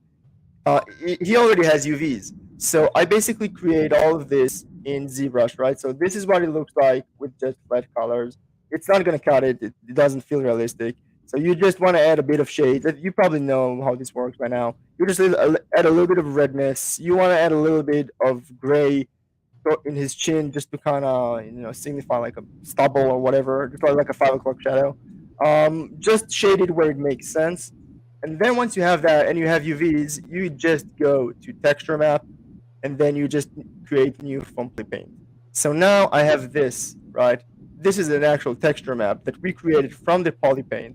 he already has UVs. So I basically create all of this in ZBrush, right? So this is what it looks like with just flat colors. It's not going to cut it. It doesn't feel realistic. So you just want to add a bit of shade. You probably know how this works by now. You just add a little bit of redness. You want to add a little bit of gray in his chin just to kind of signify like a stubble or whatever, just like a 5 o'clock shadow. Just shade it where it makes sense. And then once you have that and you have UVs, you just go to texture map, and then you just create new from polypaint. So now I have this, right? This is an actual texture map that we created from the polypaint,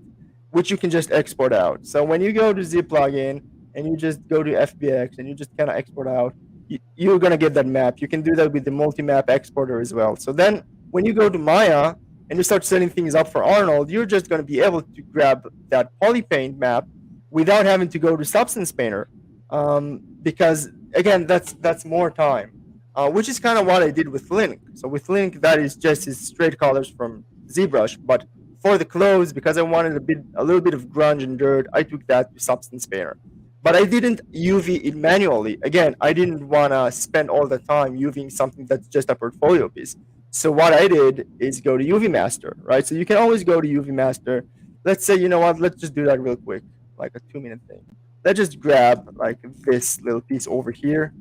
which you can just export out. So when you go to Z plugin and you just go to FBX and you just kind of export out, you're going to get that map. You can do that with the multi-map exporter as well. So then when you go to Maya and you start setting things up for Arnold, you're just going to be able to grab that polypaint map without having to go to Substance Painter, because again, that's more time, which is kind of what I did with Link. So with Link, that is just his straight colors from ZBrush, but for the clothes, because I wanted a little bit of grunge and dirt, I took that to Substance Painter. But I didn't UV it manually. Again, I didn't want to spend all the time UVing something that's just a portfolio piece. So what I did is go to UV Master, right? So you can always go to UV Master. Let's say, you know what, let's just do that real quick, like a 2-minute thing. Let's just grab like this little piece over here,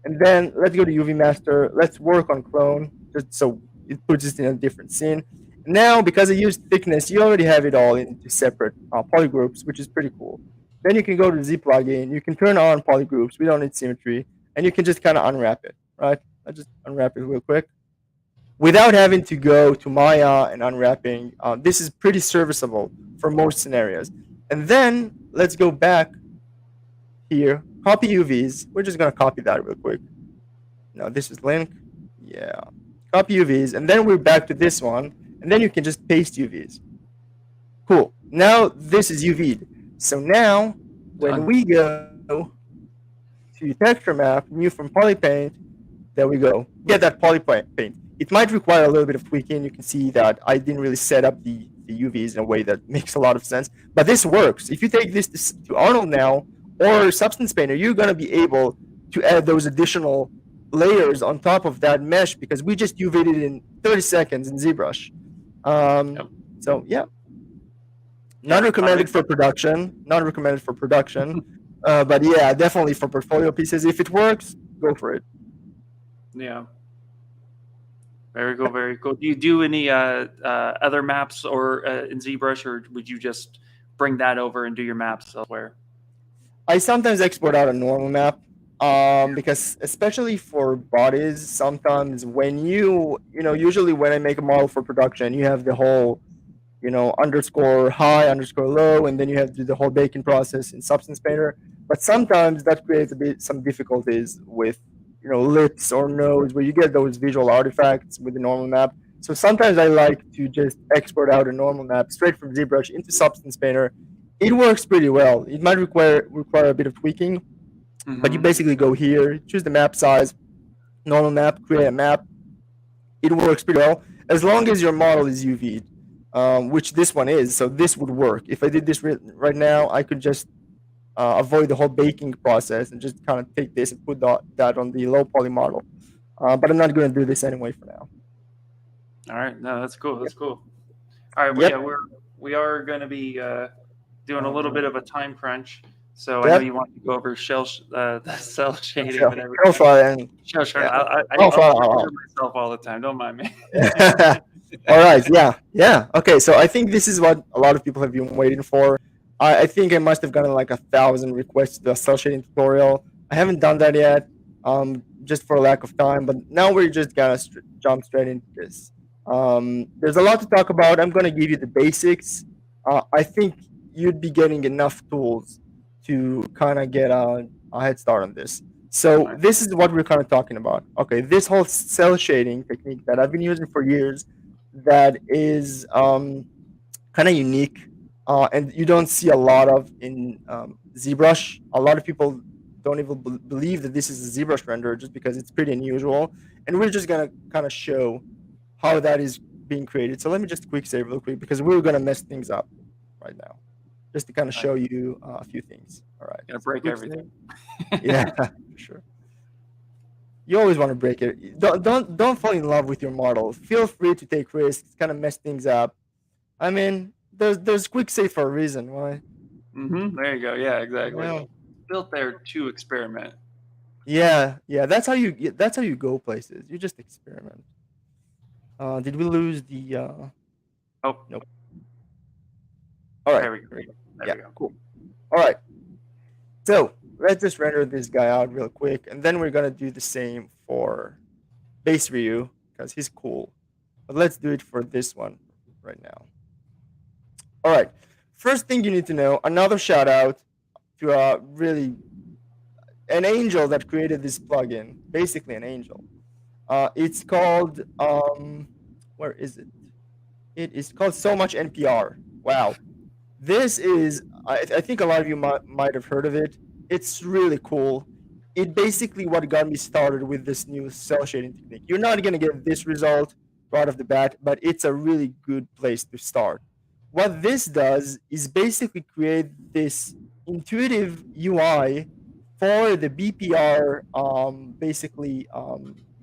and then let's go to UV Master. Let's work on clone, just so it puts it in a different scene. Now, because I used thickness, you already have it all into separate polygroups, which is pretty cool. Then you can go to Z plugin. You can turn on polygroups. We don't need symmetry, and you can just kind of unwrap it, right? I'll just unwrap it real quick without having to go to Maya and unwrapping. This is pretty serviceable for most scenarios. And then let's go back here, copy UVs. We're just going to copy that real quick. No, this is Link. Yeah. Copy UVs. And then we're back to this one. And then you can just paste UVs. Cool. Now this is UV'd. So now when we go to texture map, new from polypaint, there we go. Get that polypaint. It might require a little bit of tweaking. You can see that I didn't really set up the UVs in a way that makes a lot of sense. But this works. If you take this to Arnold now, or Substance Painter, you're going to be able to add those additional layers on top of that mesh because we just UV'd it in 30 seconds in ZBrush. So, yeah. Not recommended for production. Not recommended for production. But, yeah, definitely for portfolio pieces. If it works, go for it. Yeah. Very cool, very cool. Do you do any other maps or in ZBrush, or would you just bring that over and do your maps elsewhere? I sometimes export out a normal map because especially for bodies, sometimes when usually when I make a model for production, you have the whole, underscore high, underscore low, and then you have to do the whole baking process in Substance Painter. But sometimes that creates some difficulties with, lips or nose where you get those visual artifacts with the normal map. So sometimes I like to just export out a normal map straight from ZBrush into Substance Painter. It works pretty well. It might require a bit of tweaking, but you basically go here, choose the map size, normal map, create a map. It works pretty well as long as your model is UV'd, which this one is. So this would work. If I did this right now, I could just avoid the whole baking process and just kind of take this and put that on the low poly model. But I'm not going to do this anyway for now. All right. No, that's cool. That's cool. All right. Well, yeah, we are going to be doing a little bit of a time crunch. So I know you want to go over the cell shading and everything. Cel shading. I myself all the time. Don't mind me. All right. Yeah. Okay. So I think this is what a lot of people have been waiting for. I think I must have gotten like 1,000 requests to a cell shading tutorial. I haven't done that yet, just for lack of time. But now we're just gonna jump straight into this. There's a lot to talk about. I'm gonna give you the basics. I think you'd be getting enough tools to kind of get a head start on this. So this is what we're kind of talking about. Okay, this whole cell shading technique that I've been using for years, that is kind of unique. And you don't see a lot of in ZBrush. A lot of people don't even believe that this is a ZBrush render just because it's pretty unusual. And we're just going to kind of show how that is being created. So let me just quick save real quick because we're going to mess things up right now, just to kind of show you a few things. All right. Gonna break everything. Yeah, for sure. You always want to break it. Don't fall in love with your model. Feel free to take risks, kind of mess things up. I mean, there's quick save for a reason, right? There you go. Yeah, exactly. Yeah. Built there to experiment. Yeah. That's how you go places. You just experiment. Did we lose the? Oh nope. All right. There we go. There we go. Cool. All right. So let's just render this guy out real quick, and then we're gonna do the same for base Ryu because he's cool. But let's do it for this one right now. All right. First thing you need to know, another shout out to really an angel that created this plugin. Basically, an angel. It's called where is it? It is called So Much NPR. Wow. This is, I think a lot of you might have heard of it. It's really cool. It basically what got me started with this new cel shading technique. You're not going to get this result right off the bat, but it's a really good place to start. What this does is basically create this intuitive UI for the BPR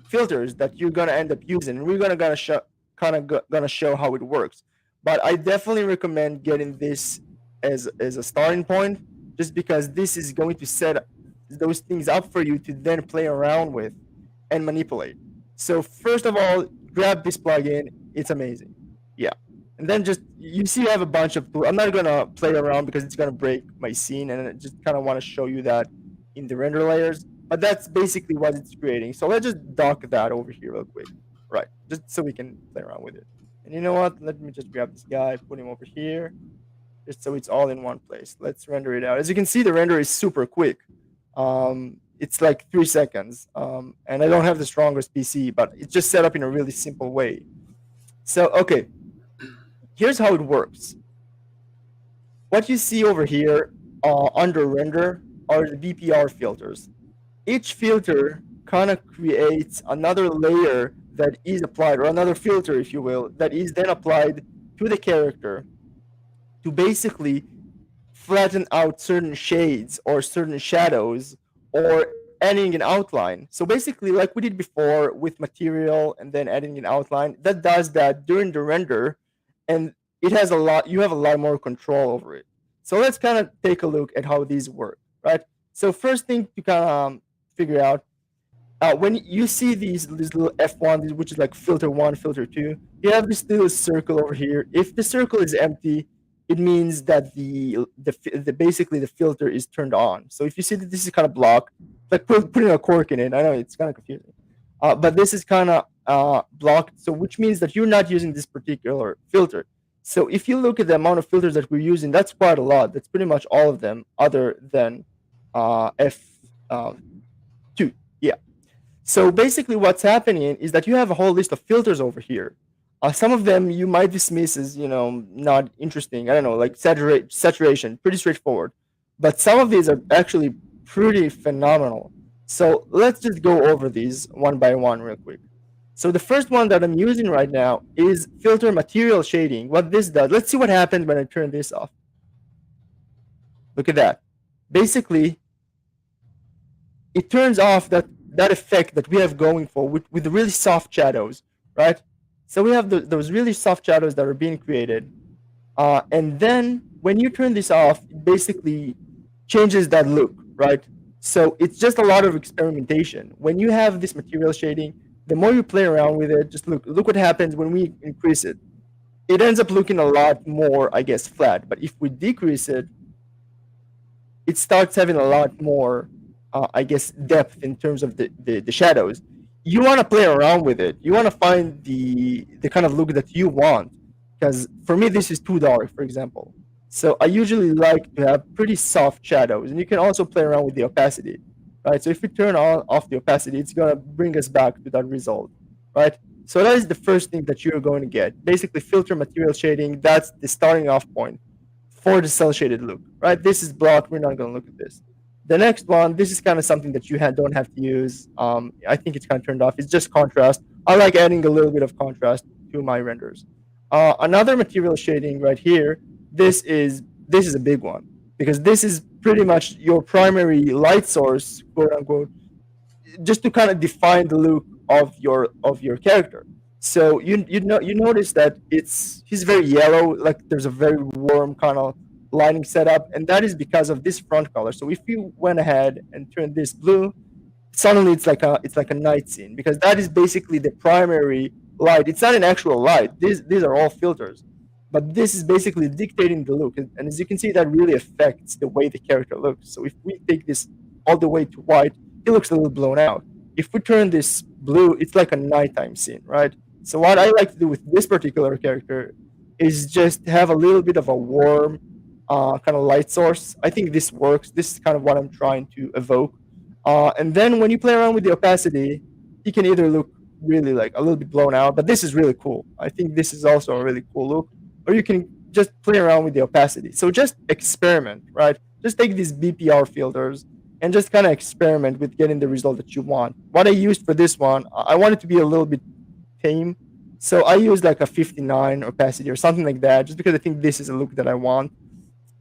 filters that you're going to end up using. We're going to show how it works. But I definitely recommend getting this as a starting point, just because this is going to set those things up for you to then play around with and manipulate. So first of all, grab this plugin. It's amazing. Yeah. And then just, you see I have a bunch of tools. I'm not going to play around because it's going to break my scene, and I just kind of want to show you that in the render layers. But that's basically what it's creating. So let's just dock that over here real quick. Right. Just so we can play around with it. And you know what? Let me just grab this guy, put him over here, just so it's all in one place. Let's render it out. As you can see, the render is super quick. It's like 3 seconds. And I don't have the strongest PC, but it's just set up in a really simple way. So, okay. Here's how it works. What you see over here under render are the BPR filters. Each filter kind of creates another layer that is applied, or another filter, if you will, that is then applied to the character to basically flatten out certain shades or certain shadows or adding an outline. So basically, like we did before with material and then adding an outline, that does that during the render, and it has you have a lot more control over it. So let's kind of take a look at how these work, right? So first thing to kind of figure out, when you see these little F1, which is like filter 1, filter 2, you have this little circle over here. If the circle is empty, it means that basically the filter is turned on. So if you see that this is kind of blocked, like putting a cork in it, I know it's kind of confusing, but this is kind of blocked. So which means that you're not using this particular filter. So if you look at the amount of filters that we're using, that's quite a lot. That's pretty much all of them, other than F2. Yeah. So basically what's happening is that you have a whole list of filters over here. Some of them you might dismiss as, not interesting. I don't know, like saturation, pretty straightforward. But some of these are actually pretty phenomenal. So let's just go over these one by one real quick. So the first one that I'm using right now is filter material shading. What this does, let's see what happens when I turn this off. Look at that. Basically, it turns off that effect that we have going for with the really soft shadows, right? So we have those really soft shadows that are being created. And then when you turn this off, it basically changes that look, right? So it's just a lot of experimentation. When you have this material shading, the more you play around with it, just look what happens when we increase it. It ends up looking a lot more, I guess, flat. But if we decrease it, it starts having a lot more, I guess, depth in terms of the shadows. You want to play around with it. You want to find the kind of look that you want. Because for me, this is too dark, for example. So I usually like to have pretty soft shadows. And you can also play around with the opacity, right? So if we turn off the opacity, it's going to bring us back to that result, right? So that is the first thing that you're going to get. Basically, filter material shading, that's the starting off point for the cel-shaded look, right? This is blocked. We're not going to look at this. The next one, this is kind of something that you don't have to use. I think it's kind of turned off. It's just contrast. I like adding a little bit of contrast to my renders. Another material shading right here. This is a big one because this is pretty much your primary light source, quote unquote, just to kind of define the look of your character. So you notice that he's very yellow, like there's a very warm kind of lighting setup, and that is because of this front color. So if you went ahead and turned this blue, suddenly it's like a night scene, because that is basically the primary light. It's not an actual light. These are all filters, but this is basically dictating the look. And as you can see, that really affects the way the character looks. So if we take this all the way to white, it looks a little blown out. If we turn this blue, it's like a nighttime scene, right? So what I like to do with this particular character is just have a little bit of a warm kind of light source. I think this works. This is kind of what I'm trying to evoke. And then when you play around with the opacity, he can either look really like a little bit blown out, but this is really cool. I think this is also a really cool look. Or you can just play around with the opacity. So just experiment, right? Just take these BPR filters and just kind of experiment with getting the result that you want. What I used for this one, I want it to be a little bit tame. So I used like a 59 opacity or something like that, just because I think this is a look that I want.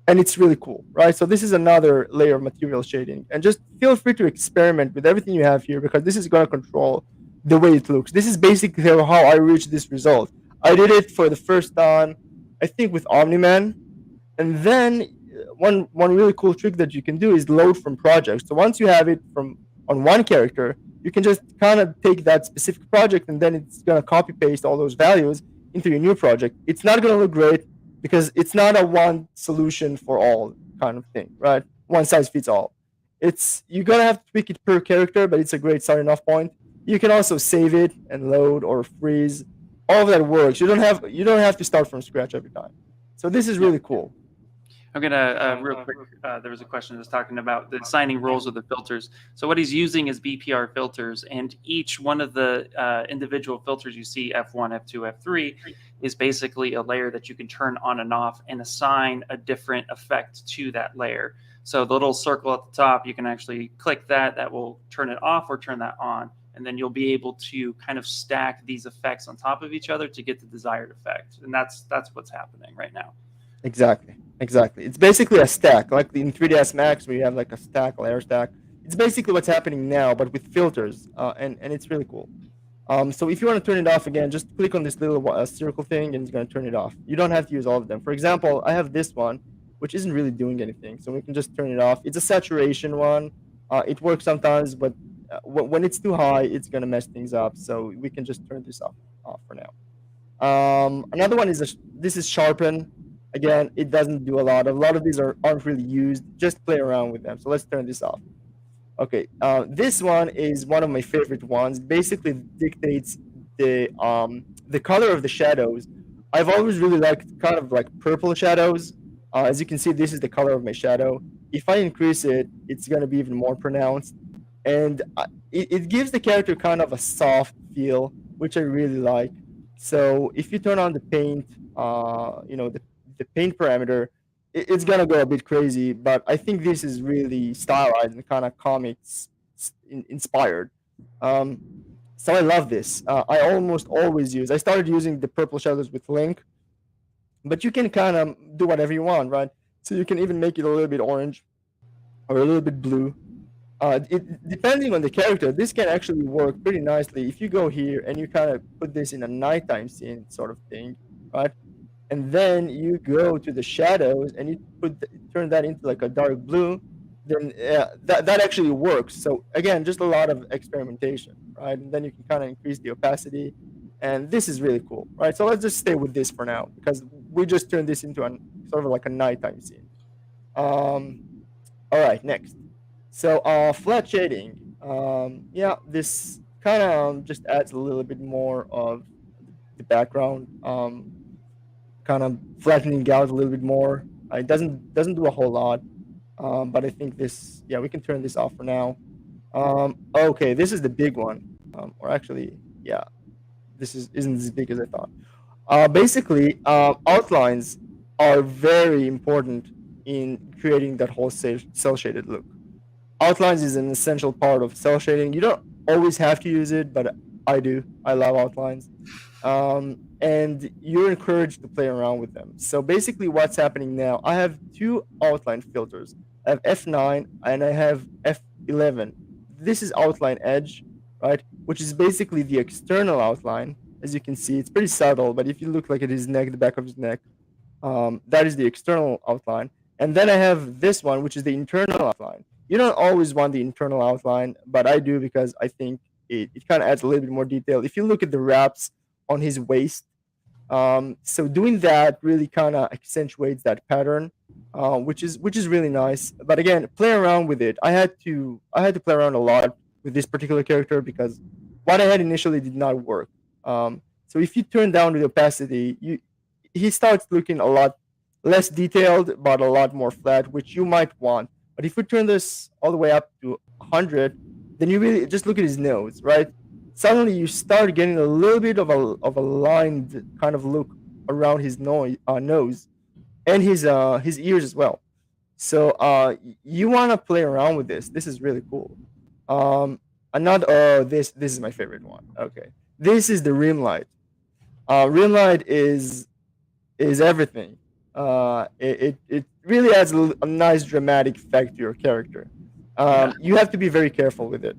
And it's really cool, right? So this is another layer of material shading. And just feel free to experiment with everything you have here, because this is going to control the way it looks. This is basically how I reached this result. I did it for the first time, I think, with Omni-Man. And then one really cool trick that you can do is load from projects. So once you have it on one character, you can just kind of take that specific project, and then it's going to copy paste all those values into your new project. It's not going to look great because it's not a one solution for all kind of thing, right? One size fits all. You're going to have to tweak it per character, but it's a great starting off point. You can also save it and load or freeze. All of that works. You don't have to start from scratch every time. So this is really cool. I'm gonna real quick. There was a question that's talking about the assigning roles of the filters. So what he's using is BPR filters, and each one of the individual filters you see, F1, F2, F3, is basically a layer that you can turn on and off and assign a different effect to that layer. So the little circle at the top, you can actually click that. That will turn it off or turn that on, and then you'll be able to kind of stack these effects on top of each other to get the desired effect. And that's what's happening right now. Exactly. It's basically a stack, like in 3ds Max where you have like a stack, layer stack. It's basically what's happening now, but with filters, and it's really cool. So if you want to turn it off again, just click on this little circle thing, and it's going to turn it off. You don't have to use all of them. For example, I have this one, which isn't really doing anything, so we can just turn it off. It's a saturation one. It works sometimes, but when it's too high, it's going to mess things up. So we can just turn this off for now. Another one is this is sharpen. Again, it doesn't do a lot. A lot of these aren't really used. Just play around with them. So let's turn this off. Okay, this one is one of my favorite ones. Basically dictates the color of the shadows. I've always really liked kind of like purple shadows. As you can see, this is the color of my shadow. If I increase it, it's going to be even more pronounced. And it gives the character kind of a soft feel, which I really like. So if you turn on the paint, the paint parameter, it's going to go a bit crazy, but I think this is really stylized and kind of comics inspired. So I love this. I almost always I started using the purple shadows with Link, but you can kind of do whatever you want, right? So you can even make it a little bit orange or a little bit blue. Depending on the character, this can actually work pretty nicely. If you go here and you kind of put this in a nighttime scene sort of thing, right? And then you go to the shadows and you turn that into like a dark blue, then that actually works. So again, just a lot of experimentation, right? And then you can kind of increase the opacity, and this is really cool, right? So let's just stay with this for now, because we just turned this into sort of like a nighttime scene. All right, next. So flat shading, this kind of just adds a little bit more of the background, kind of flattening out a little bit more. It doesn't do a whole lot, but I think this, we can turn this off for now. Okay, this is the big one, or actually, this isn't as big as I thought. Basically, outlines are very important in creating that whole cel-shaded look. outlines is an essential part of cel shading. You don't always have to use it, but I do. I love outlines. And you're encouraged to play around with them. So basically what's happening now, I have two outline filters. I have F9 and I have F11. This is outline edge, right? Which is basically the external outline. As you can see, it's pretty subtle, but if you look like at his neck, the back of his neck, that is the external outline. And then I have this one, which is the internal outline. You don't always want the internal outline, but I do because I think it kind of adds a little bit more detail. If you look at the wraps on his waist, so doing that really kind of accentuates that pattern, which is really nice. But again, play around with it. I had to play around a lot with this particular character because what I had initially did not work. So if you turn down the opacity, he starts looking a lot less detailed, but a lot more flat, which you might want. But if we turn this all the way up to 100, then you really just look at his nose, right? Suddenly you start getting a little bit of a lined kind of look around his nose and his ears as well. So you want to play around with this. This is really cool. This is my favorite one. Okay, this is the rim light. Rim light is everything. It really adds a nice dramatic effect to your character. You have to be very careful with it.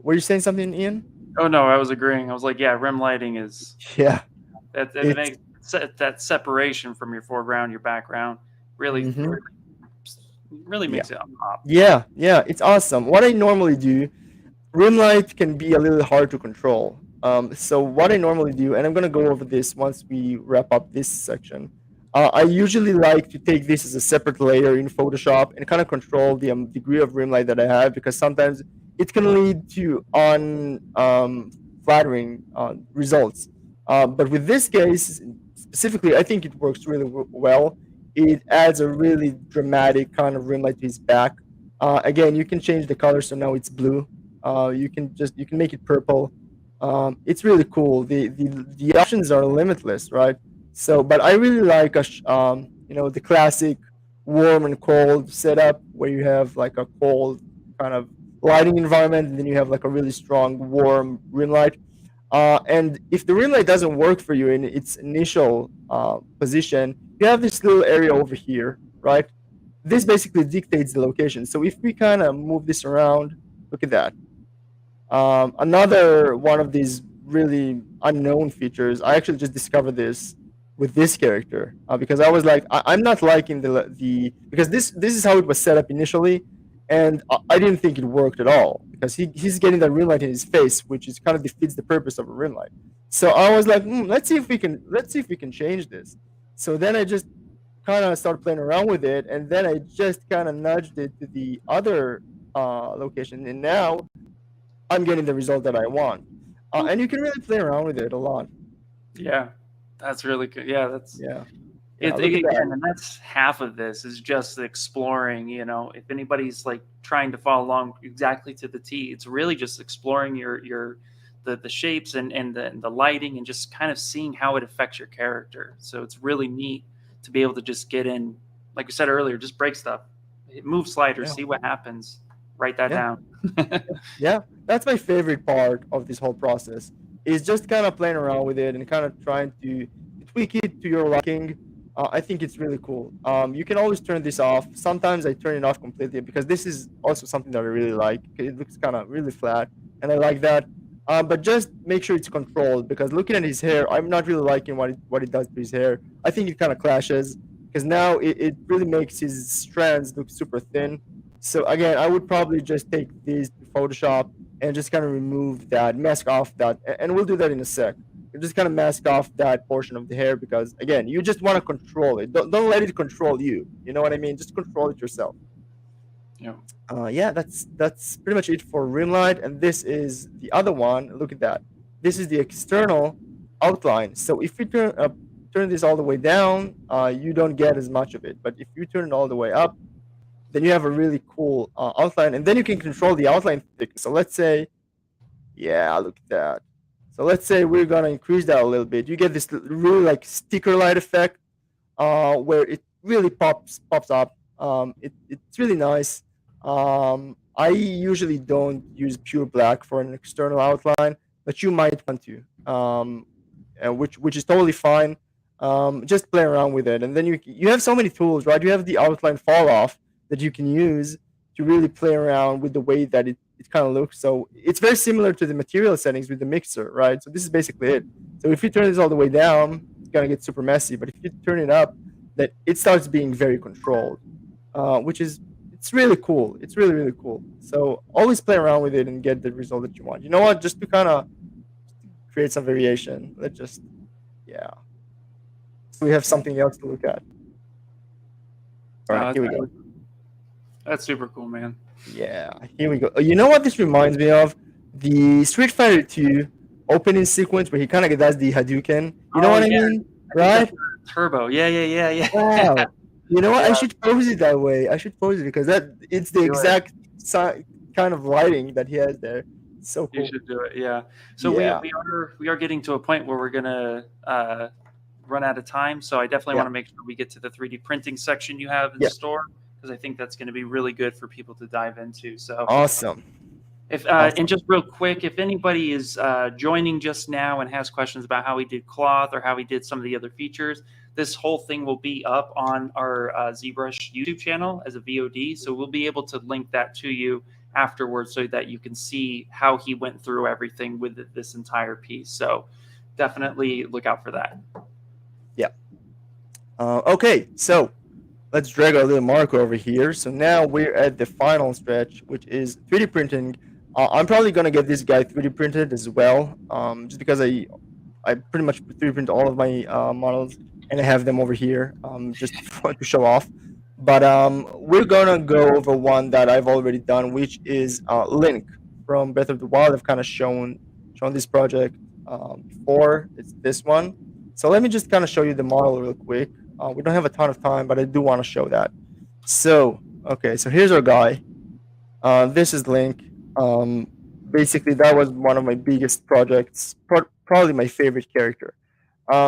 Were you saying something, Ian? Oh no, I was agreeing. I was like, yeah, rim lighting is that makes that separation from your foreground, your background, really makes it pop. Yeah, it's awesome. What I normally do, rim light can be a little hard to control. So what I normally do, and I'm gonna go over this once we wrap up this section. I usually like to take this as a separate layer in Photoshop and kind of control the degree of rim light that I have, because sometimes it can lead to unflattering results. But with this case specifically, I think it works really well. It adds a really dramatic kind of rim light to his back. Again, you can change the color, so now it's blue. You can make it purple. It's really cool. The options are limitless, right? So, but I really like the classic warm and cold setup where you have like a cold kind of lighting environment, and then you have like a really strong warm rim light. And if the rim light doesn't work for you in its initial position, you have this little area over here, right? This basically dictates the location. So if we kind of move this around, look at that. Another one of these really unknown features, I actually just discovered this with this character because I was like, I'm not liking the because this is how it was set up initially, and I didn't think it worked at all because he's getting that rim light in his face, which is kind of defeats the purpose of a rim light. So I was like, let's see if we can change this. So then I just kind of started playing around with it, and then I just kind of nudged it to the other location, and now I'm getting the result that I want. And you can really play around with it a lot. Yeah, that's really good. Yeah, that's again, and that's half of this is just exploring. If anybody's like trying to follow along exactly to the T, it's really just exploring the shapes and the lighting and just kind of seeing how it affects your character. So it's really neat to be able to just get in, like we said earlier, just break stuff, move sliders, see what happens, write that down. Yeah, that's my favorite part of this whole process, is just kind of playing around with it and kind of trying to tweak it to your liking. I think it's really cool. You can always turn this off. Sometimes I turn it off completely because this is also something that I really like. It looks kind of really flat, and I like that. But just make sure it's controlled, because looking at his hair, I'm not really liking what it does to his hair. I think it kind of clashes because now it really makes his strands look super thin. So again, I would probably just take these to Photoshop and just kind of remove that, mask off that, and we'll do that in a sec. You just kind of mask off that portion of the hair because, again, you just want to control it. Don't let it control you. You know what I mean? Just control it yourself. Yeah. That's pretty much it for rim light, and this is the other one. Look at that. This is the external outline. So if you turn this all the way down, you don't get as much of it. But if you turn it all the way up, then you have a really cool outline, and then you can control the outline thickness. So let's say, look at that. So let's say we're gonna increase that a little bit. You get this really like sticker light effect, where it really pops up. It's really nice. I usually don't use pure black for an external outline, but you might want to, which is totally fine. Just play around with it, and then you have so many tools, right? You have the outline fall off that you can use to really play around with the way that it kind of looks. So it's very similar to the material settings with the mixer, right? So this is basically it. So if you turn this all the way down, it's gonna get super messy. But if you turn it up, that it starts being very controlled, which is it's really cool. It's really, really cool. So always play around with it and get the result that you want. You know what? Just to kind of create some variation. Let's just, yeah. So we have something else to look at. All right, here we go. That's super cool, man. Yeah, here we go. You know what this reminds me of? The Street Fighter 2 opening sequence where he kind of does the Hadouken. You know what I mean? Right? Turbo. Yeah. Wow. You know what? Yeah. I should pose it that way. I should pose it because it's the exact kind of lighting that he has there. It's so cool. You should do it. Yeah. So yeah. We are getting to a point where we're gonna run out of time. So I definitely want to make sure we get to the 3D printing section you have in the store, because I think that's going to be really good for people to dive into. So awesome. And just real quick, if anybody is joining just now and has questions about how we did cloth or how we did some of the other features, this whole thing will be up on our ZBrush YouTube channel as a VOD. So we'll be able to link that to you afterwards so that you can see how he went through everything with this entire piece. So definitely look out for that. Yeah. Okay, so let's drag our little marker over here. So now we're at the final stretch, which is 3D printing. I'm probably going to get this guy 3D printed as well, just because I pretty much 3D print all of my models, and I have them over here just to show off. But we're going to go over one that I've already done, which is Link from Breath of the Wild. I've kind of shown this project before. It's this one. So let me just kind of show you the model real quick. We don't have a ton of time, but I do want to show that. So, okay, so here's our guy. This is Link. Basically, that was one of my biggest projects, probably my favorite character.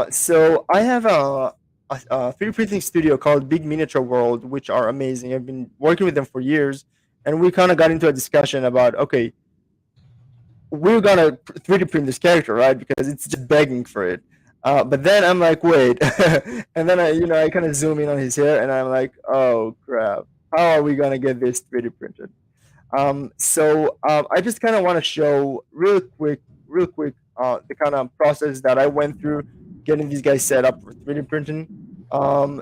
So I have a 3D printing studio called Big Miniature World, which are amazing. I've been working with them for years, and we kind of got into a discussion about, okay, we're gonna 3D print this character, right? Because it's just begging for it. But then I'm like, wait, and then I kind of zoom in on his hair, and I'm like, oh crap, how are we gonna get this 3D printed? So I just kind of want to show real quick, the kind of process that I went through getting these guys set up for 3D printing.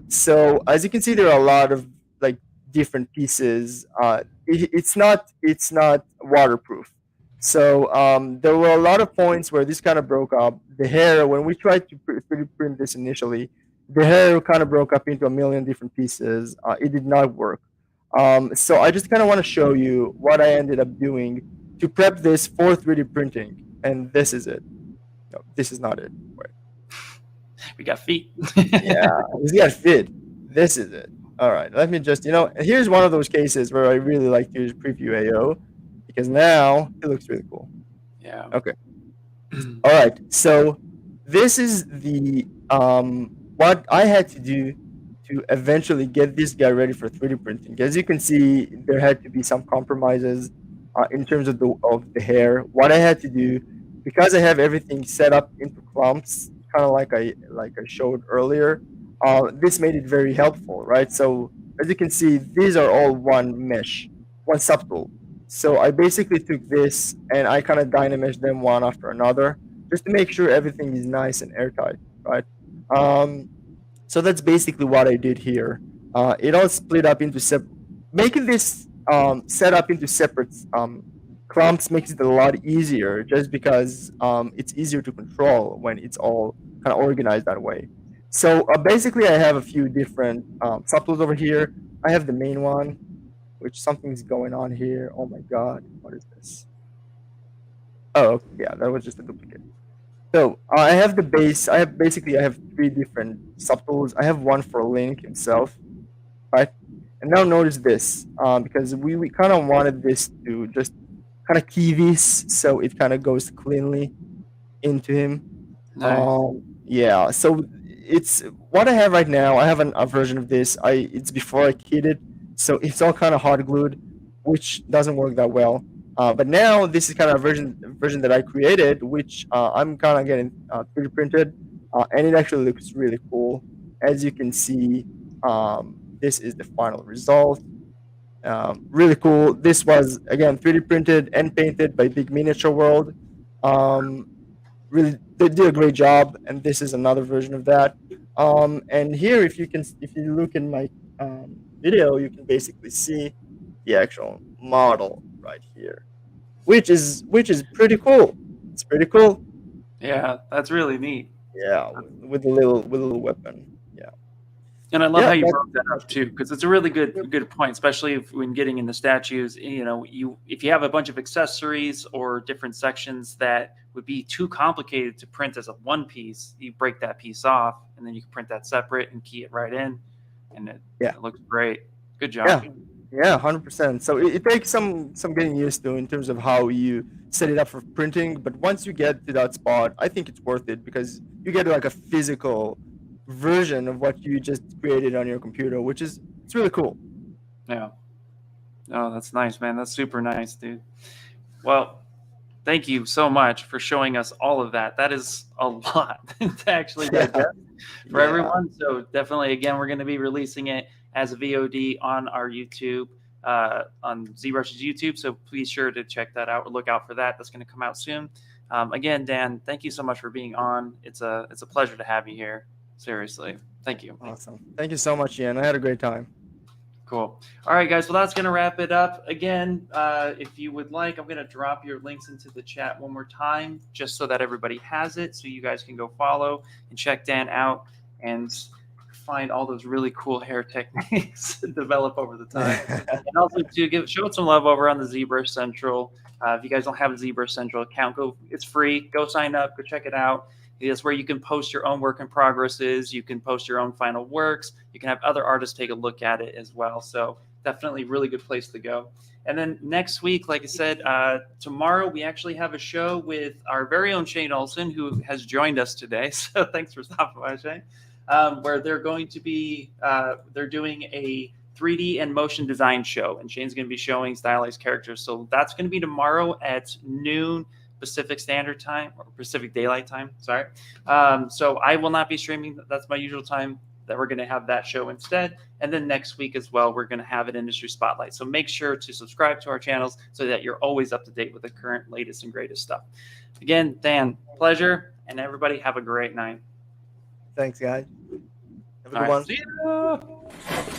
So as you can see, there are a lot of like different pieces. It's not waterproof. So there were a lot of points where this kind of broke up. The hair, when we tried to 3D print this initially, the hair kind of broke up into a million different pieces. It did not work. So I just kind of want to show you what I ended up doing to prep this for 3D printing. And this is it. No, this is not it. Wait. We got feet. Yeah, we got feet. This is it. All right, let me just, here's one of those cases where I really like to use Preview AO, because now it looks really cool. Yeah. Okay. All right, so this is the what I had to do to eventually get this guy ready for 3D printing. As you can see, there had to be some compromises in terms of the hair. What I had to do, because I have everything set up into clumps, kind of like I showed earlier, this made it very helpful, right? So as you can see, these are all one mesh, one subtool. So I basically took this and I kind of dynameshed them one after another, just to make sure everything is nice and airtight, right? So that's basically what I did here. It all split up into making this set up into separate clumps makes it a lot easier, just because it's easier to control when it's all kind of organized that way. So basically, I have a few different subtools over here. I have the main one, which something's going on here. Oh my God, what is this? Oh, yeah, that was just a duplicate. So I have the base. I have 3 different subtools. I have one for Link himself, right? And now notice this, because we kind of wanted this to just kind of key this so it kind of goes cleanly into him. Nice. Yeah. So it's what I have right now. I have a version of this. It's before I keyed it, so it's all kind of hot glued. which doesn't work that well. But now this is kind of a version that I created, which I'm kind of getting 3D printed, and it actually looks really cool. As you can see, this is the final result. Really cool. This was, again, 3D printed and painted by Big Miniature World. Really, they did a great job, and this is another version of that. And here, if you look in my video, you can basically see the actual model right here, which is pretty cool. It's pretty cool. Yeah, that's really neat. Yeah, with a little weapon. Yeah. And I love Yeah, how you broke that up too, because it's a really good point, especially when getting into statues. If you have a bunch of accessories or different sections that would be too complicated to print as a one piece, you break that piece off, and then you can print that separate and key it right in, and it looks great. Good job. Yeah, 100%. So it takes some getting used to in terms of how you set it up for printing, but once you get to that spot, I think it's worth it because you get like a physical version of what you just created on your computer, it's really cool. Yeah. Oh, that's nice, man. That's super nice, dude. Well, thank you so much for showing us all of that. That is a lot to actually digest for everyone. So definitely, again, we're going to be releasing it as a VOD on our YouTube, on ZBrush's YouTube. So please sure to check that out or look out for that. That's going to come out soon. Again, Dan, thank you so much for being on. It's a pleasure to have you here. Seriously. Thank you. Awesome. Thank you so much, Ian. I had a great time. Cool. All right, guys. Well, that's going to wrap it up. Again, if you would like, I'm going to drop your links into the chat one more time just so that everybody has it, so you guys can go follow and check Dan out and find all those really cool hair techniques develop over the time. And also to show it some love over on the ZBrushCentral. If you guys don't have a ZBrushCentral account, it's free. Go sign up. Go check it out. It's where you can post your own work in progresses. You can post your own final works. You can have other artists take a look at it as well. So definitely really good place to go. And then next week, like I said, tomorrow we actually have a show with our very own Shane Olson, who has joined us today. So thanks for stopping by, Shane. Where they're going to be, they're doing a 3D and motion design show. And Shane's going to be showing stylized characters. So that's going to be tomorrow at noon Pacific Standard Time, or Pacific Daylight Time, sorry. So I will not be streaming. That's my usual time that we're going to have that show instead. And then next week as well, we're going to have an industry spotlight. So make sure to subscribe to our channels so that you're always up to date with the current, latest, and greatest stuff. Again, Dan, pleasure, and everybody have a great night. Thanks, guys. Have a good one. See ya.